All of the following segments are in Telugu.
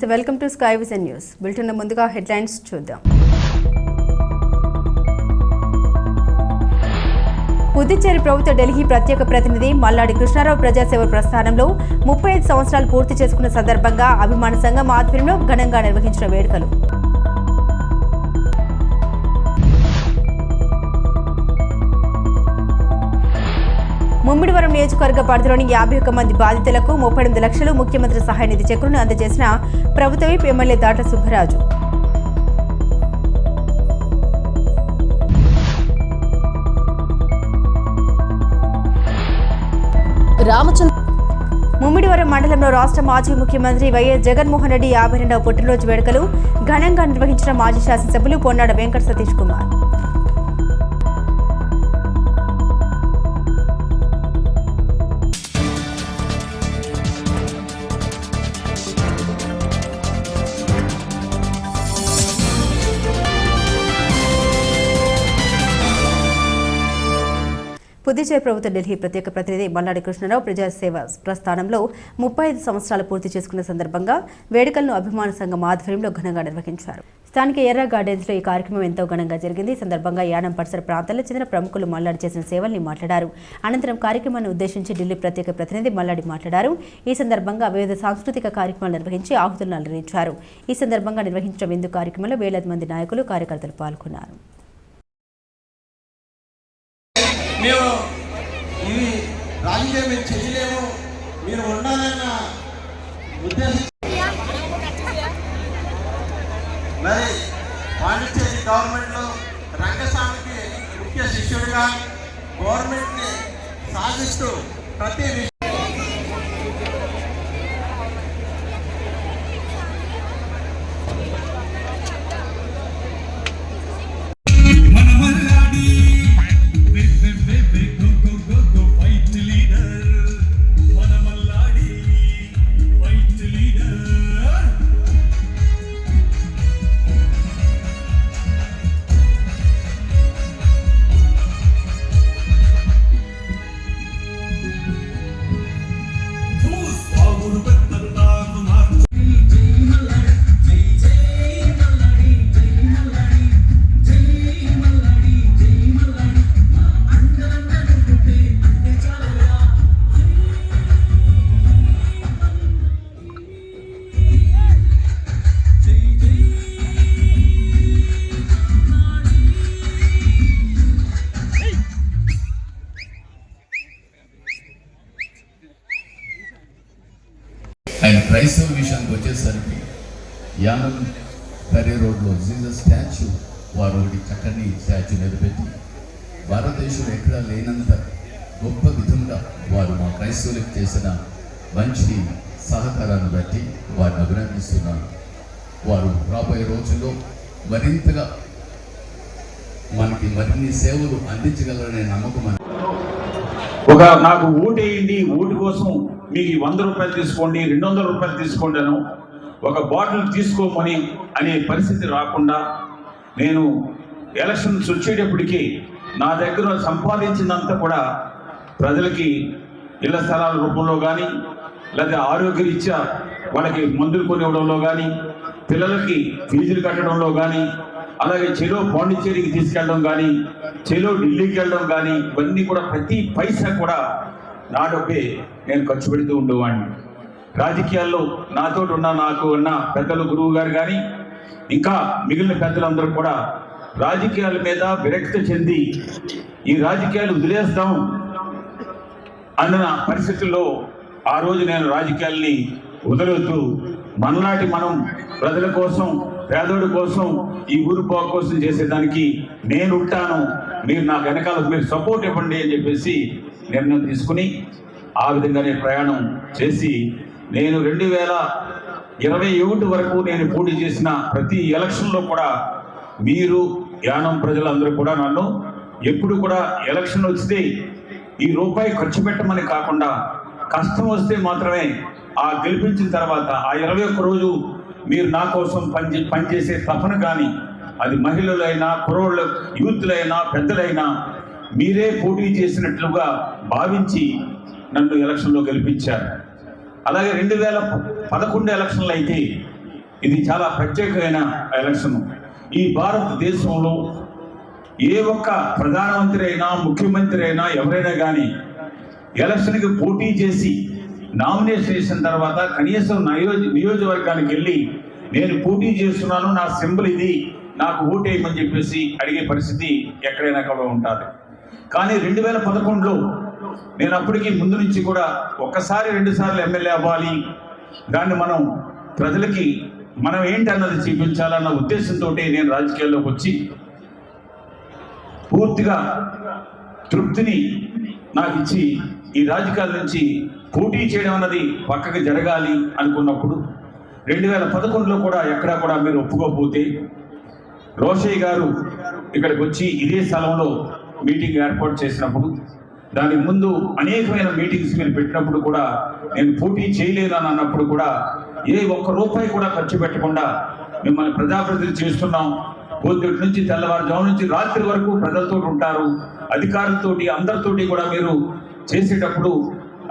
నమస్తే, welcome to sky vision news. Bulletin ముందుగా హెడ్లైన్స్ చూద్దాం. పుదుచ్చేరి ప్రభుత్వ ఢిల్లీ ప్రత్యేక ప్రతినిధి మల్లాడి కృష్ణారావు ప్రజాసేవ ప్రస్థానంలో 35 సంవత్సరాలు పూర్తి చేసుకున్న సందర్భంగా అభిమాన సంఘం ఆధ్వర్యంలో ఘనంగా నిర్వహించిన వేడుకలు. ముమ్మిడివరం నియోజకవర్గ పరిధిలోని 51 మంది బాధితులకు 38 లక్షలు ముఖ్యమంత్రి సహాయ నిధి చెక్కును అందజేసిన ప్రభుత్వ విప్ ఎమ్మెల్యే దాట సుబ్బరాజు. ముమ్మిడివరం మండలంలో రాష్ట్ర మాజీ ముఖ్యమంత్రి వైఎస్ జగన్మోహన్ రెడ్డి 52వ పుట్టినరోజు వేడుకలు ఘనంగా నిర్వహించిన మాజీ శాసనసభ్యులు పొన్నాడ వెంకట సతీష్ కుమార్. పుదుచ్చేరి ప్రభుత్వ ఢిల్లీ ప్రత్యేక ప్రతినిధి మల్లాడి కృష్ణారావు ప్రజాసేవ ప్రస్థానంలో 35 సంవత్సరాలు పూర్తి చేసుకున్న సందర్భంగా వేడుకలను అభిమాన సంఘం ఆధ్వర్యంలో ఘనంగా నిర్వహించారు. స్థానిక ఎర్ర గార్డెన్స్ లో ఈ కార్యక్రమం ఎంతో ఘనంగా జరిగింది. ఈ సందర్భంగా యానం పరిసర ప్రాంతాల్లో చెందిన ప్రముఖులు మల్లాడి చేసిన సేవల్ని మాట్లాడారు. అనంతరం కార్యక్రమాన్ని ఉద్దేశించి ఢిల్లీ ప్రత్యేక ప్రతినిధి మల్లాడి మాట్లాడారు. ఈ సందర్భంగా వివిధ సాంస్కృతిక కార్యక్రమాలు నిర్వహించి ఆహుతులను అలరించారు. ఈ సందర్భంగా నిర్వహించిన విందు కార్యక్రమంలో వేలాది మంది నాయకులు కార్యకర్తలు పాల్గొన్నారు. మేము ఇది రాజకీయం మేము చేయలేము, మీరు ఉండాలన్న ఉద్దేశం. మరి పాండిచ్చేరి గవర్నమెంట్లో రంగస్వామికి ముఖ్య శిష్యుడిగా గవర్నమెంట్ని సాధిస్తూ ప్రతి ఆయన క్రైస్తవ విషయానికి వచ్చేసరికి యానం కర్రీ రోడ్లో జీసస్ స్టాచ్యూ వారు ఒకటి చక్కని స్టాచ్యూ నిలబెట్టి భారతదేశంలో ఎక్కడా లేనంత గొప్ప విధంగా వారు మా క్రైస్తవులకు చేసిన మంచి సహకారాన్ని బట్టి వారిని అభినందిస్తున్నాను. వారు రాబోయే రోజుల్లో మరింతగా మనకి మరిన్ని సేవలు అందించగలరనే నమ్మకం. నాకు ఓటేయండి, ఓటు కోసం మీకు 100 రూపాయలు తీసుకోండి, 200 రూపాయలు తీసుకోండి అని ఒక బాటిల్ తీసుకోమని అనే పరిస్థితి రాకుండా నేను ఎలక్షన్స్ వచ్చేటప్పటికీ నా దగ్గర సంపాదించినంత కూడా ప్రజలకి ఇళ్ల స్థలాల రూపంలో కానీ లేదా ఆరోగ్యరీత్యా వాళ్ళకి మందులు కొనివ్వడంలో కానీ పిల్లలకి ఫీజులు కట్టడంలో కానీ అలాగే చెలో పాండిచ్చేరికి తీసుకెళ్ళడం కానీ చెలో ఢిల్లీకి వెళ్ళడం కానీ ఇవన్నీ కూడా ప్రతి పైసా కూడా నా డబ్బే నేను ఖర్చు పెడుతూ ఉండేవాడిని. రాజకీయాల్లో నాతో నాకు ఉన్న పెద్దలు గురువు గారు కానీ ఇంకా మిగిలిన పెద్దలందరూ కూడా రాజకీయాల మీద విరక్తి చెంది ఈ రాజకీయాలు వదిలేస్తాం అన్న పరిస్థితుల్లో ఆ రోజు నేను రాజకీయాల్ని వదిలేస్తూ మనలాంటి మనం ప్రజల కోసం, పేదోడి కోసం, ఈ ఊరు బాగు కోసం చేసేదానికి నేను ఉంటాను, మీరు నాకు వెనకాల మీరు సపోర్ట్ ఇవ్వండి అని చెప్పేసి నిర్ణయం తీసుకుని ఆ విధంగా నేను ప్రయాణం చేసి నేను 2021 వరకు నేను పోటీ చేసిన ప్రతి ఎలక్షన్లో కూడా మీరు యానం ప్రజలందరూ కూడా నన్ను ఎప్పుడు కూడా ఎలక్షన్ వస్తే ఈ రూపాయి ఖర్చు పెట్టమని కాకుండా కష్టం వస్తే మాత్రమే ఆ గెలిపించిన తర్వాత ఆ 21 రోజు మీరు నా కోసం పనిచేసే తపన కానీ అది మహిళలైనా కుర్రోళ్ళు యూత్లైనా పెద్దలైనా మీరే పోటీ చేసినట్లుగా భావించి నన్ను ఎలక్షన్లో గెలిపించారు. అలాగే 2011 ఎలక్షన్లు అయితే ఇది చాలా ప్రత్యేకమైన ఎలక్షన్. ఈ భారతదేశంలో ఏ ఒక్క ప్రధానమంత్రి అయినా ముఖ్యమంత్రి అయినా ఎవరైనా కానీ ఎలక్షన్కి పోటీ చేసి నామినేషన్ వేసిన తర్వాత కనీసం నియోజకవర్గానికి వెళ్ళి నేను పోటీ చేస్తున్నాను, నా సింబల్ ఇది, నాకు ఓటేయమని చెప్పేసి అడిగే పరిస్థితి ఎక్కడైనా కూడా ఉంటుంది. కానీ 2011లో నేను అప్పటికి ముందు నుంచి కూడా ఒక్కసారి 2 సార్లు ఎమ్మెల్యే అవ్వాలి, దాన్ని మనం ప్రజలకి మనం ఏంటి అన్నది చూపించాలన్న ఉద్దేశంతో నేను రాజకీయాల్లోకి వచ్చి పూర్తిగా తృప్తిని నాకు ఇచ్చి ఈ రాజకీయాల నుంచి పోటీ చేయడం అన్నది పక్కకి జరగాలి అనుకున్నప్పుడు 2011లో కూడా ఎక్కడా కూడా మీరు ఒప్పుకోకపోతే రోషయ్య గారు ఇక్కడికి వచ్చి ఇదే స్థలంలో మీటింగ్ ఏర్పాటు చేసినప్పుడు, దానికి ముందు అనేకమైన మీటింగ్స్ మీరు పెట్టినప్పుడు కూడా నేను పోటీ చేయలేను అని అన్నప్పుడు కూడా ఏ ఒక్క రూపాయి కూడా ఖర్చు పెట్టకుండా మిమ్మల్ని ప్రజాప్రతినిధులు చేస్తున్నాం, పొద్దుటి నుంచి తెల్లవారుజాము నుంచి రాత్రి వరకు ప్రజలతో ఉంటారు, అధికారులతోటి అందరితోటి కూడా మీరు చేసేటప్పుడు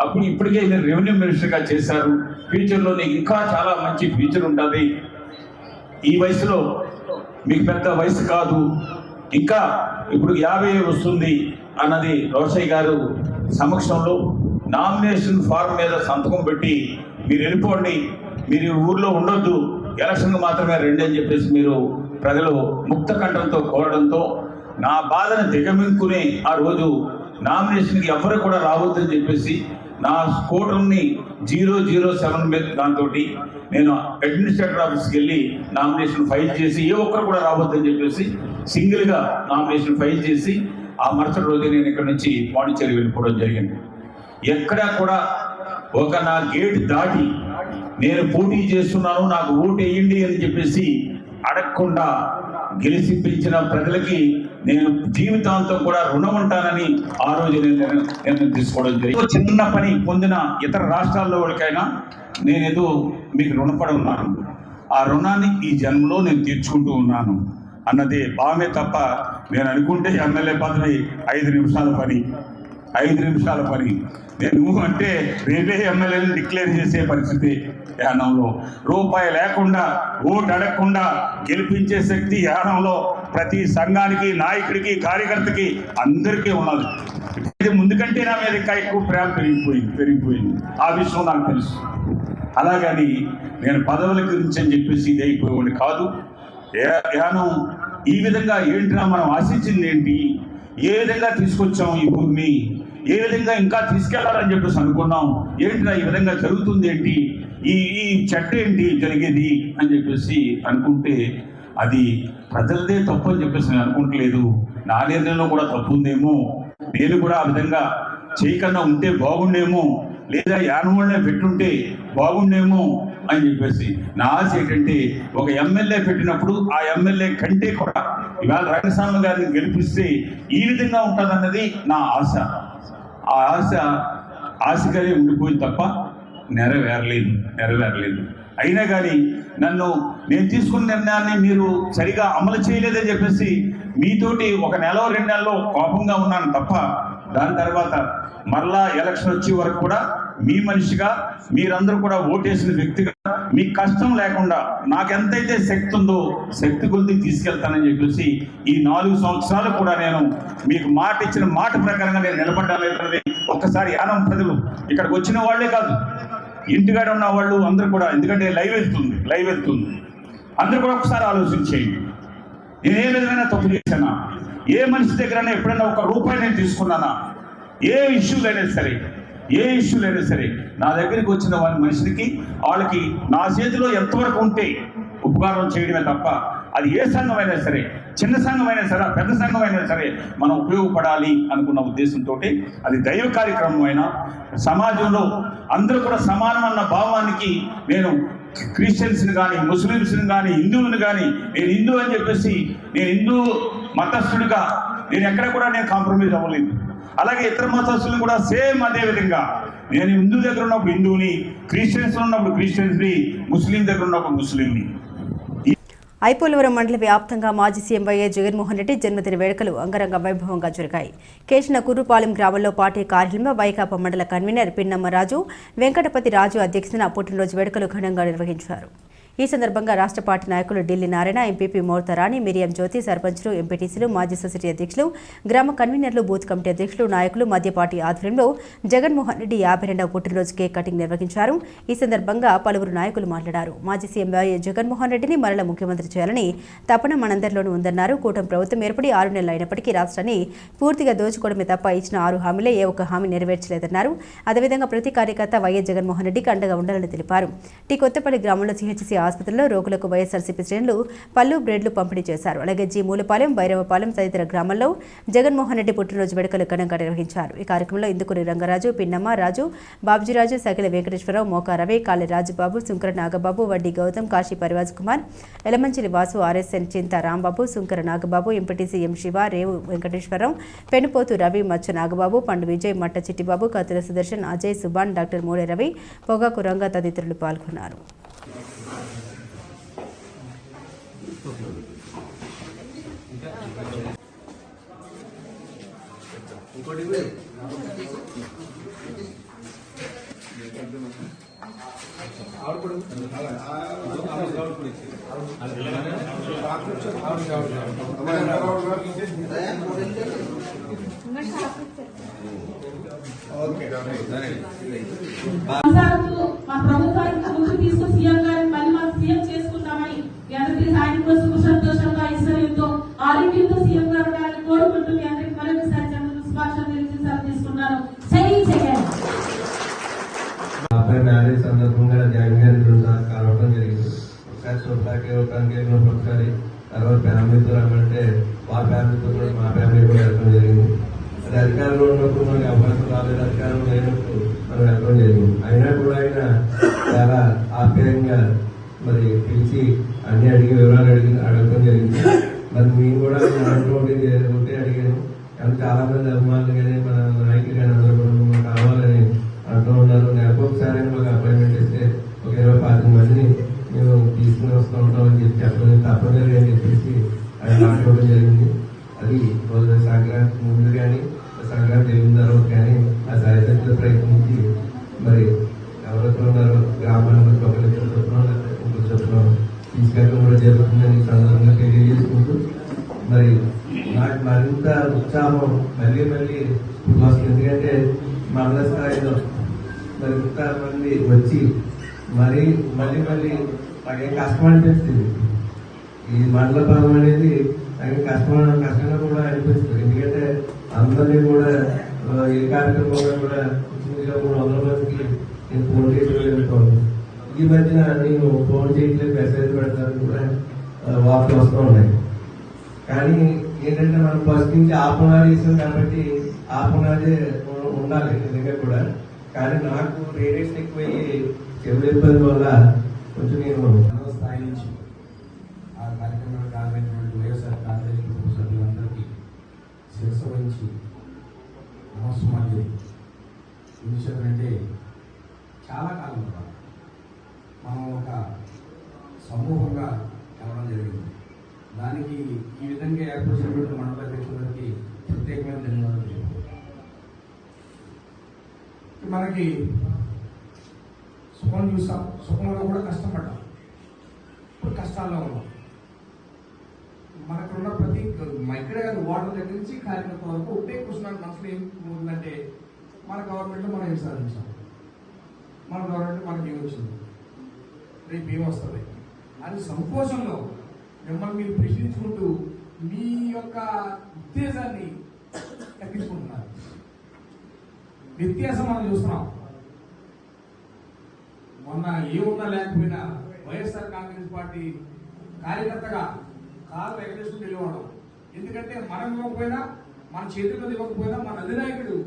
అప్పుడు ఇప్పటికే మీరు రెవెన్యూ మినిస్టర్గా చేశారు, ఫ్యూచర్లో నీకు ఇంకా చాలా మంచి ఫ్యూచర్ ఉంటుంది, ఈ వయసులో మీకు పెద్ద వయసు కాదు, ఇంకా ఇప్పుడు 50 వస్తుంది అన్నది రోషయ్య గారు సమక్షంలో నామినేషన్ ఫారం మీద సంతకం పెట్టి మీరు వెళ్ళిపోండి, మీరు ఊర్లో ఉండొద్దు, ఎలక్షన్కి మాత్రమే రండి అని చెప్పేసి మీరు ప్రజలు ముక్త కంఠంతో కోరడంతో నా బాధను దిగమింగుకునే ఆ రోజు నామినేషన్కి ఎవరు కూడా రావద్దని చెప్పేసి నా స్కోటర్ని 007 మీద దాంతో నేను అడ్మినిస్ట్రేటర్ ఆఫీస్కి వెళ్ళి నామినేషన్ ఫైల్ చేసి ఏ ఒక్కరు కూడా రావద్దని చెప్పేసి సింగిల్గా నామినేషన్ ఫైల్ చేసి ఆ మరుసటి రోజు నేను ఇక్కడ నుంచి పాండిచ్చేరి వెళ్ళిపోవడం జరిగింది. ఎక్కడా కూడా ఒక నా గేట్ దాటి నేను పోటీ చేస్తున్నాను, నాకు ఓటు వేయండి అని చెప్పేసి అడగకుండా గెలిచిపించిన ప్రజలకి నేను జీవితాంతం కూడా రుణం ఉంటానని ఆ రోజు నేను తీసుకోవడం జరిగింది. చిన్న పని పొందిన ఇతర రాష్ట్రాల్లో వాళ్ళకైనా నేను ఏదో మీకు రుణపడి ఉన్నాను, ఆ రుణాన్ని ఈ జన్మలో నేను తీర్చుకుంటూ ఉన్నాను అన్నదే భావమే తప్ప నేను అనుకుంటే ఎమ్మెల్యే పదవి 5 నిమిషాల పని, 5 నిమిషాల పని. నేను అంటే రేపే ఎమ్మెల్యేని డిక్లేర్ చేసే పరిస్థితి యానంలో, రూపాయి లేకుండా ఓటు అడగకుండా గెలిపించే శక్తి యానంలో ప్రతి సంఘానికి, నాయకుడికి, కార్యకర్తకి అందరికీ ఉన్నది. ఇది ముందుకంటే నా మీద ఇంకా ఎక్కువ ప్రేమ పెరిగిపోయింది ఆ విషయం నాకు తెలుసు. అలాగని నేను పదవుల గురించి అని చెప్పేసి ఇది అయిపోయేవాడిని కాదు. యానం ఈ విధంగా ఏంటినా మనం ఆశించింది ఏంటి, ఏ విధంగా తీసుకొచ్చాం ఈ ఊరిని, ఏ విధంగా ఇంకా తీసుకెళ్లాలని చెప్పేసి అనుకున్నాం, ఏంటినా ఈ విధంగా జరుగుతుంది ఏంటి, ఈ చెట్టు ఏంటి జరిగేది అని చెప్పేసి అనుకుంటే అది ప్రజలదే తప్పు అని చెప్పేసి నేను అనుకుంటలేదు. నా నిర్ణయంలో కూడా తప్పు ఉందేమో, నేను కూడా ఆ విధంగా చేయకుండా ఉంటే బాగుండేమో, లేదా యానవాళ్ళనే పెట్టుంటే బాగుండేమో అని చెప్పేసి నా ఆశ ఏంటంటే ఒక ఎమ్మెల్యే పెట్టినప్పుడు ఆ ఎమ్మెల్యే కంటే కూడా ఇవాళ రంగస్వామి గారిని గెలిపిస్తే ఈ విధంగా ఉంటుందన్నది నా ఆశ. ఆ ఆశగానే ఉండిపోయింది తప్ప నెరవేరలేదు. అయినా కానీ నేను తీసుకున్న నిర్ణయాన్ని మీరు సరిగా అమలు చేయలేదని చెప్పేసి మీతోటి 1 నెల 2 నెలల్లో కోపంగా ఉన్నాను తప్ప దాని తర్వాత మరలా ఎలక్షన్ వచ్చే వరకు కూడా మీ మనిషిగా మీరందరూ కూడా ఓటేసిన వ్యక్తిగా మీకు కష్టం లేకుండా నాకెంతైతే శక్తి ఉందో శక్తి కొద్ది తీసుకెళ్తానని చెప్పేసి ఈ 4 సంవత్సరాలు కూడా నేను మీకు మాట ఇచ్చిన మాట ప్రకారంగా నేను నిలబడ్డాలనేది ఒక్కసారి యానం ప్రజలు ఇక్కడికి వచ్చిన వాళ్ళే కాదు, ఇంటికాడ ఉన్న వాళ్ళు అందరూ కూడా, ఎందుకంటే లైవ్ వెళ్తుంది అందరూ కూడా ఒకసారి ఆలోచించేయండి. నేను ఏ విధమైన తప్పు చేశానా, ఏ మనిషి దగ్గర ఎప్పుడైనా 1 రూపాయి నేను తీసుకున్నానా, ఏ ఇష్యూలైనా సరే నా దగ్గరికి వచ్చిన మనిషికి వాళ్ళకి నా చేతిలో ఎంతవరకు ఉంటే ఉపకారం చేయడమే తప్ప అది ఏ సంఘమైనా సరే, చిన్న సంఘమైనా సరే, పెద్ద సంఘమైనా సరే మనం ఉపయోగపడాలి అనుకున్న ఉద్దేశంతో అది దైవ కార్యక్రమం అయినా సమాజంలో అందరూ కూడా సమానం అన్న భావానికి నేను క్రిస్టియన్స్ని కానీ, ముస్లిమ్స్ని కానీ, హిందువుని కానీ, నేను హిందూ అని చెప్పేసి నేను హిందూ మతస్థుడిగా నేను ఎక్కడ కూడా నేను కాంప్రమైజ్ అవ్వలేదు. అలాగే ఇతర మతస్థులను కూడా సేమ్ అదే విధంగా నేను హిందూ దగ్గర ఉన్నప్పుడు హిందువుని, క్రిస్టియన్స్ ఉన్నప్పుడు క్రిస్టియన్స్ని, ముస్లిం దగ్గర ఉన్నప్పుడు ముస్లింని. ఐపోలవరం మండల వ్యాప్తంగా మాజీ సీఎం వైఎస్ జగన్మోహన్ రెడ్డి జన్మదిన వేడుకలు అంగరంగ వైభవంగా జరిగాయి. కేశన కుర్రుపాలెం గ్రామంలో పార్టీ కార్యాలయంలో వైకాపా మండల కన్వీనర్ పిన్నమ్మ రాజు, వెంకటపతి రాజు అధ్యక్షతన పుట్టినరోజు వేడుకలు ఘనంగా నిర్వహించారు. ఈ సందర్భంగా రాష్ట్ర పార్టీ నాయకులు ఢిల్లీ నారాయణ, ఎంపీపీ మోర్తరాణి, మిరియం జ్యోతి, సర్పంచ్లు, ఎంపీటీసీలు, మాజీ సొసైటీ అధ్యక్షులు, గ్రామ కన్వీనర్లు, బూత్ కమిటీ అధ్యక్షులు, నాయకులు మధ్య పార్టీ ఆధ్వర్యంలో జగన్మోహన్ రెడ్డి 52వ పుట్టినరోజు కేక్ కటింగ్ నిర్వహించారు. ఈ సందర్భంగా పలువురు నాయకులు మాట్లాడారు. మాజీ సీఎం జగన్మోహన్ రెడ్డిని మరల ముఖ్యమంత్రి చేయాలని తపన మనందరిలోనూ ఉందన్నారు. కూటమి ప్రభుత్వం ఏర్పడి 6 నెలలు అయినప్పటికీ రాష్ట్రాన్ని పూర్తిగా దోచుకోవడమే తప్ప ఇచ్చిన 6 హామీలే ఏ ఒక్క హామీ నెరవేర్చలేదన్నారు. అదేవిధంగా ప్రతి కార్యకర్త వైఎస్ జగన్మోహన్ రెడ్డికి అండగా ఉండాలని తెలిపారు. టీ కొత్తపల్లి గ్రామంలో సిహెచ్సి ఆసుపత్రిలో రోగులకు వైఎస్ఆర్సీపీ శ్రేణులు పళ్ళు, బ్రెడ్లు పంపిణీ చేశారు. అలాగే జీ మూలపాలెం, భైరవపాలెం తదితర గ్రామాల్లో జగన్మోహన్ రెడ్డి పుట్టినరోజు వేడుకలు ఘనంగా నిర్వహించారు. ఈ కార్యక్రమంలో ఇందుకూరి రంగరాజు, పిన్నమ్మ రాజు, బాబ్జీరాజు, సకిల వెంకటేశ్వరరావు, మోకా రవి, కాళి రాజుబాబు, సుంకర నాగబాబు, వడ్డీ గౌతమ్, కాశీ పరివాజ్ కుమార్, ఎలమంచిలి వాసు, ఆర్ఎస్ఎన్ చింత రాంబాబు, సుంకర నాగబాబు, ఎంపీటీసీ ఎం శివ, రేవు వెంకటేశ్వరరావు, పెనుపోతు రవి, మచ్చ నాగబాబు, పండు విజయ్, మట్ట చిట్టిబాబు, కత్తుల సుదర్శన్, అజయ్, సుబాన్, డాక్టర్ మూడే రవి, పొగాకు రంగ తదితరులు పాల్గొన్నారు. మా ప్రభుత్వానికి ముందుకు తీసుకుని సీఎం గారిని మళ్ళీ మనం సీఎం చేసుకుంటామని మీ అందరికీ ఆయన కోసం సంతోషంగా ఐశ్వర్యంతో ఆరోగ్యంతో సీఎం గారు ఉండాలని కోరుకుంటూ మీ అందరికీ మరొకసారి శుభాకాంక్షలు తెలియజేసి తీసుకున్నాను. మ్యారేజ్ సందర్భంగా జగన్ గారి 2 సార్లు కలవడం జరిగింది. ఒకసారి చూడటానికి ఒకసారి తర్వాత ఫ్యామిలీతో రమ్మంటే మా ఫ్యామిలీతో కూడా మా ఫ్యామిలీ కూడా వెళ్ళడం జరిగింది. అది అధికారంలో ఉన్నప్పుడు మనకి అవకాశం రాలేదు, అధికారం లేనప్పుడు మనం వెళ్ళడం జరిగింది. అయినా కూడా ఆయన చాలా ఆప్యాయంగా మరి పిలిచి అన్ని అడిగి వివరాలు అడగడం జరిగింది. మరి మేము కూడా ఒకటే అడిగాను. కానీ చాలా మంది అభిమానులు కానీ మన నాయకులు కానీ అందరూ కూడా కావాలని అంటూ ఉన్నారు. నెలకు ఒకసారి మాకు అపాయింట్మెంట్ ఇస్తే ఒక 20-25 మందిని మేము తీసుకుని వస్తూ ఉంటామని చెప్పి చెప్పడం తప్పనిసరిగా అని చెప్పేసి ఆయన మాట్లాడడం జరిగింది. అది సంక్రాంతి ముందు కానీ సంక్రాంతి అయిన తర్వాత కానీ ఆ సాయశక్తులు ప్రయత్నించి మరి ఎవరైతే ఉన్నారో గ్రామాలకు ఒకరి చెప్తున్నాం ఇంకొక చెప్తున్నాం తీసుకెళ్ళడం కూడా జరుగుతుందని సందర్భంగా తెలియజేసుకుంటూ మరి నాకు మరింత ఉత్సాహం మళ్ళీ వస్తుంది. ఎందుకంటే మండల స్థాయిలో మరింత మంది వచ్చి మళ్ళీ నాకేం కష్టం అనిపిస్తుంది. ఈ మండల పదం అనేది నాకు కష్టంగా కూడా అనిపిస్తుంది. ఎందుకంటే అందరినీ కూడా ఏ కార్యక్రమంలో కూడా 300 మందికి నేను ఫోన్ చేయడం. ఈ మధ్యన నేను ఫోన్ చేయట్లేదు, మెసేజ్ పెడతాను కూడా వార్తలు వస్తూ ఉన్నాయి. కానీ ఏంటంటే మనం ఫస్ట్ నుంచి ఆపనాలు ఇస్తాం కాబట్టి ఆపనాదే ఉండాలి నిజంగా కూడా. కానీ నాకు రేడియేషన్ ఎక్కువయ్యి చెవులు ఇబ్బంది వల్ల కొంచెం నేను స్థాయి నుంచి ఆ కార్యక్రమానికి కారణమైనటువంటి వైఎస్ఆర్ కాంగ్రెస్ కుటుంబ సభ్యులందరికీ శిరస వహించి నమస్మాంజలి. ఎందుకంటే చాలా కాలం మనం ఒక సమూహంగా కలవడం జరిగింది. దానికి ఈ విధంగా ఏర్పరిచినటువంటి మండల అధ్యక్షులకి ప్రత్యేకమైన ధన్యవాదాలు తెలియదు. మనకి సుఖం చూసాం, సుఖంలో కూడా కష్టపడ్డాం, ఇప్పుడు కష్టాల్లో ఉన్నాం. మనకున్న ప్రతి ఇక్కడే కాదు వాటర్ దగ్గర నుంచి కార్యకర్త వరకు ఒకటే కూర్చున్నాడు. మనసులో ఏం ఉందంటే మన గవర్నమెంట్లో మనం ఏం సాధించాం, మన గవర్నమెంట్ మనకి ఏం వచ్చింది, రేపు ఏం వస్తుంది అని సంకోచంలో మిమ్మల్ని మీరు ప్రశ్నించుకుంటూ మీ యొక్క ఉత్తేజాన్ని తగ్గించుకుంటున్నారు. వ్యత్యాసం మనం చూస్తున్నాం. మొన్న ఏమున్నా లేకపోయినా వైఎస్ఆర్ కాంగ్రెస్ పార్టీ కార్యకర్తగా కాలు వెంకటేశ్వరం తెలియవడం. ఎందుకంటే మనం ఇవ్వకపోయినా, మన చేతుల్లో ఇవ్వకపోయినా మన అధినాయకుడు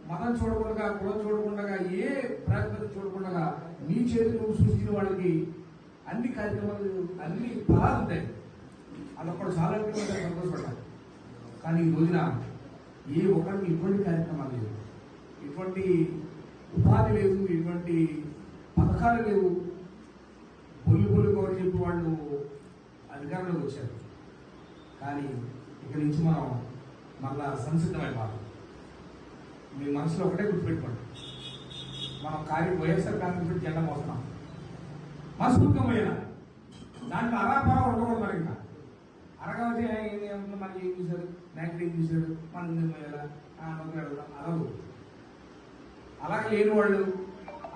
మతం చూడకుండా, కులం చూడకుండా, ఏ ప్రాతిపదిక చూడకుండా నీ చేతులు సృష్టించిన వాళ్ళకి అన్ని కార్యక్రమాలు, అన్ని ఫలాలు ఉంటాయి. అదొక్కడు చాలా సంతోషపడ్డాను. కానీ ఈ రోజున ఏ ఒక్కరికి ఇటువంటి కార్యక్రమాలు లేవు, ఇటువంటి ఉపాధి లేదు, ఇటువంటి పథకాలు లేవు. పొల్లి కవర్ చెప్పి వాళ్ళు అధికారంలోకి వచ్చారు. కానీ ఇక్కడి నుంచి మనం మళ్ళా సంసిద్ధమైపోతాం. మీ మనసులో ఒకటే గుర్తుపెట్టుకోండి, మనం వైఎస్ఆర్ కాంగ్రెస్ జెండా మోస్తున్నాం. మనస్ఫూర్తిగా దాంట్లో అరాపరా ఉండకూడదు. మరి ఇంకా అరగా మనకి ఏం చూశారు, నాయకుడు ఏం చూశారు, మనం ఎలా అలా అలాగే లేని వాళ్ళు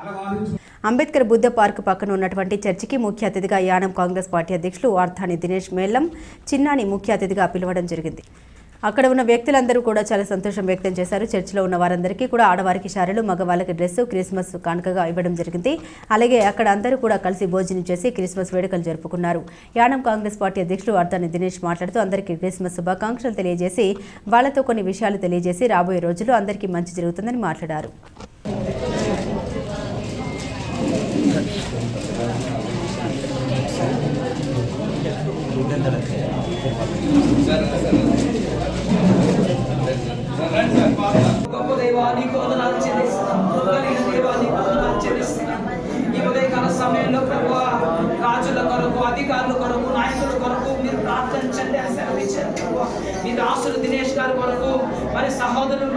అలా వాదించు. అంబేద్కర్ బుద్ధ పార్క్ పక్కన ఉన్నటువంటి చర్చికి ముఖ్య అతిథిగా యానం కాంగ్రెస్ పార్టీ అధ్యక్షులు ఆర్థాని దినేష్ మేల్లం చిన్నాని ముఖ్య అతిథిగా పిలవడం జరిగింది. అక్కడ ఉన్న వ్యక్తులందరూ కూడా చాలా సంతోషం వ్యక్తం చేశారు. చర్చిలో ఉన్న వారందరికీ కూడా ఆడవారికి శారీలు, మగవాళ్ళకి డ్రెస్సు క్రిస్మస్ కానుకగా ఇవ్వడం జరిగింది. అలాగే అక్కడ అందరూ కూడా కలిసి భోజనం చేసి క్రిస్మస్ వేడుకలు జరుపుకున్నారు. యానం కాంగ్రెస్ పార్టీ అధ్యక్షులు ఆర్థాని దినేష్ మాట్లాడుతూ అందరికీ క్రిస్మస్ శుభాకాంక్షలు తెలియజేసి వాళ్లతో కొన్ని విషయాలు తెలియజేసి రాబోయే రోజుల్లో అందరికీ మంచి జరుగుతుందని మాట్లాడారు. గొప్ప దైవానికి వందనాలు చెల్లిస్తున్నాం. కలిగిన దైవానికి వందనాలు చెల్లిస్తున్నాం. ఈ ఉదయకాల సమయంలో ప్రభువా రాజుల కొరకు, అధికారుల కొరకు, నాయకుల కొరకు మీరు ప్రార్థించండి అని సెలవిచ్చారు ప్రభువా. మీ దాసులు దినేష్ గారి కొరకు, మరి సహోదరుల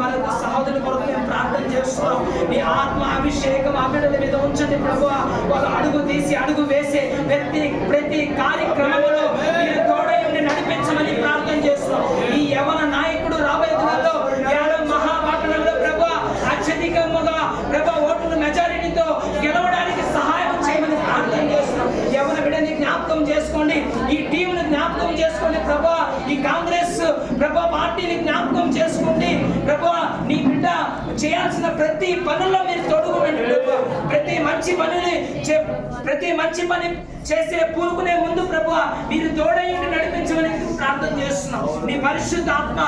కొరకు మేము ప్రార్థన చేస్తున్నాం. మీ ఆత్మ అభిషేకం ఆ బిడ్డల మీద ఉంచండి ప్రభువా. ఒక అడుగు తీసి అడుగు వేసే ప్రతి కార్యక్రమంలో మీరు తోడై ఉండి నడిపించమని ప్రార్థన చేస్తున్నాం. ఈ యవన నాయకుడు రాబోయే దినాల్లో మహాపట్టణంలో ప్రభువా అత్యధికంగా ప్రభువా ఓట్ల మెజారిటీతో గెలవడానికి సహాయం చేయమని ప్రార్థన చేస్తున్నాం. యవన బిడ్డని జ్ఞాపకం చేసుకోండి, ఈ టీంను జ్ఞాపకం చేసుకోండి ప్రభువా. ఈ కాంగ్రెస్ ప్రభువా పార్టీని జ్ఞాపకం చేసుకోండి ప్రభువా. నీ బిడ్డ చేయాల్సిన ప్రతి పనుల్లో మీరు తోడుకోండి ప్రభువా. ప్రతి మంచి పని చేసే పూనుకునే ముందు ప్రభువా మీరు తోడయ్యండి నడిపించమని ప్రార్థన చేస్తున్నాం. నీ పరిశుద్ధ ఆత్మ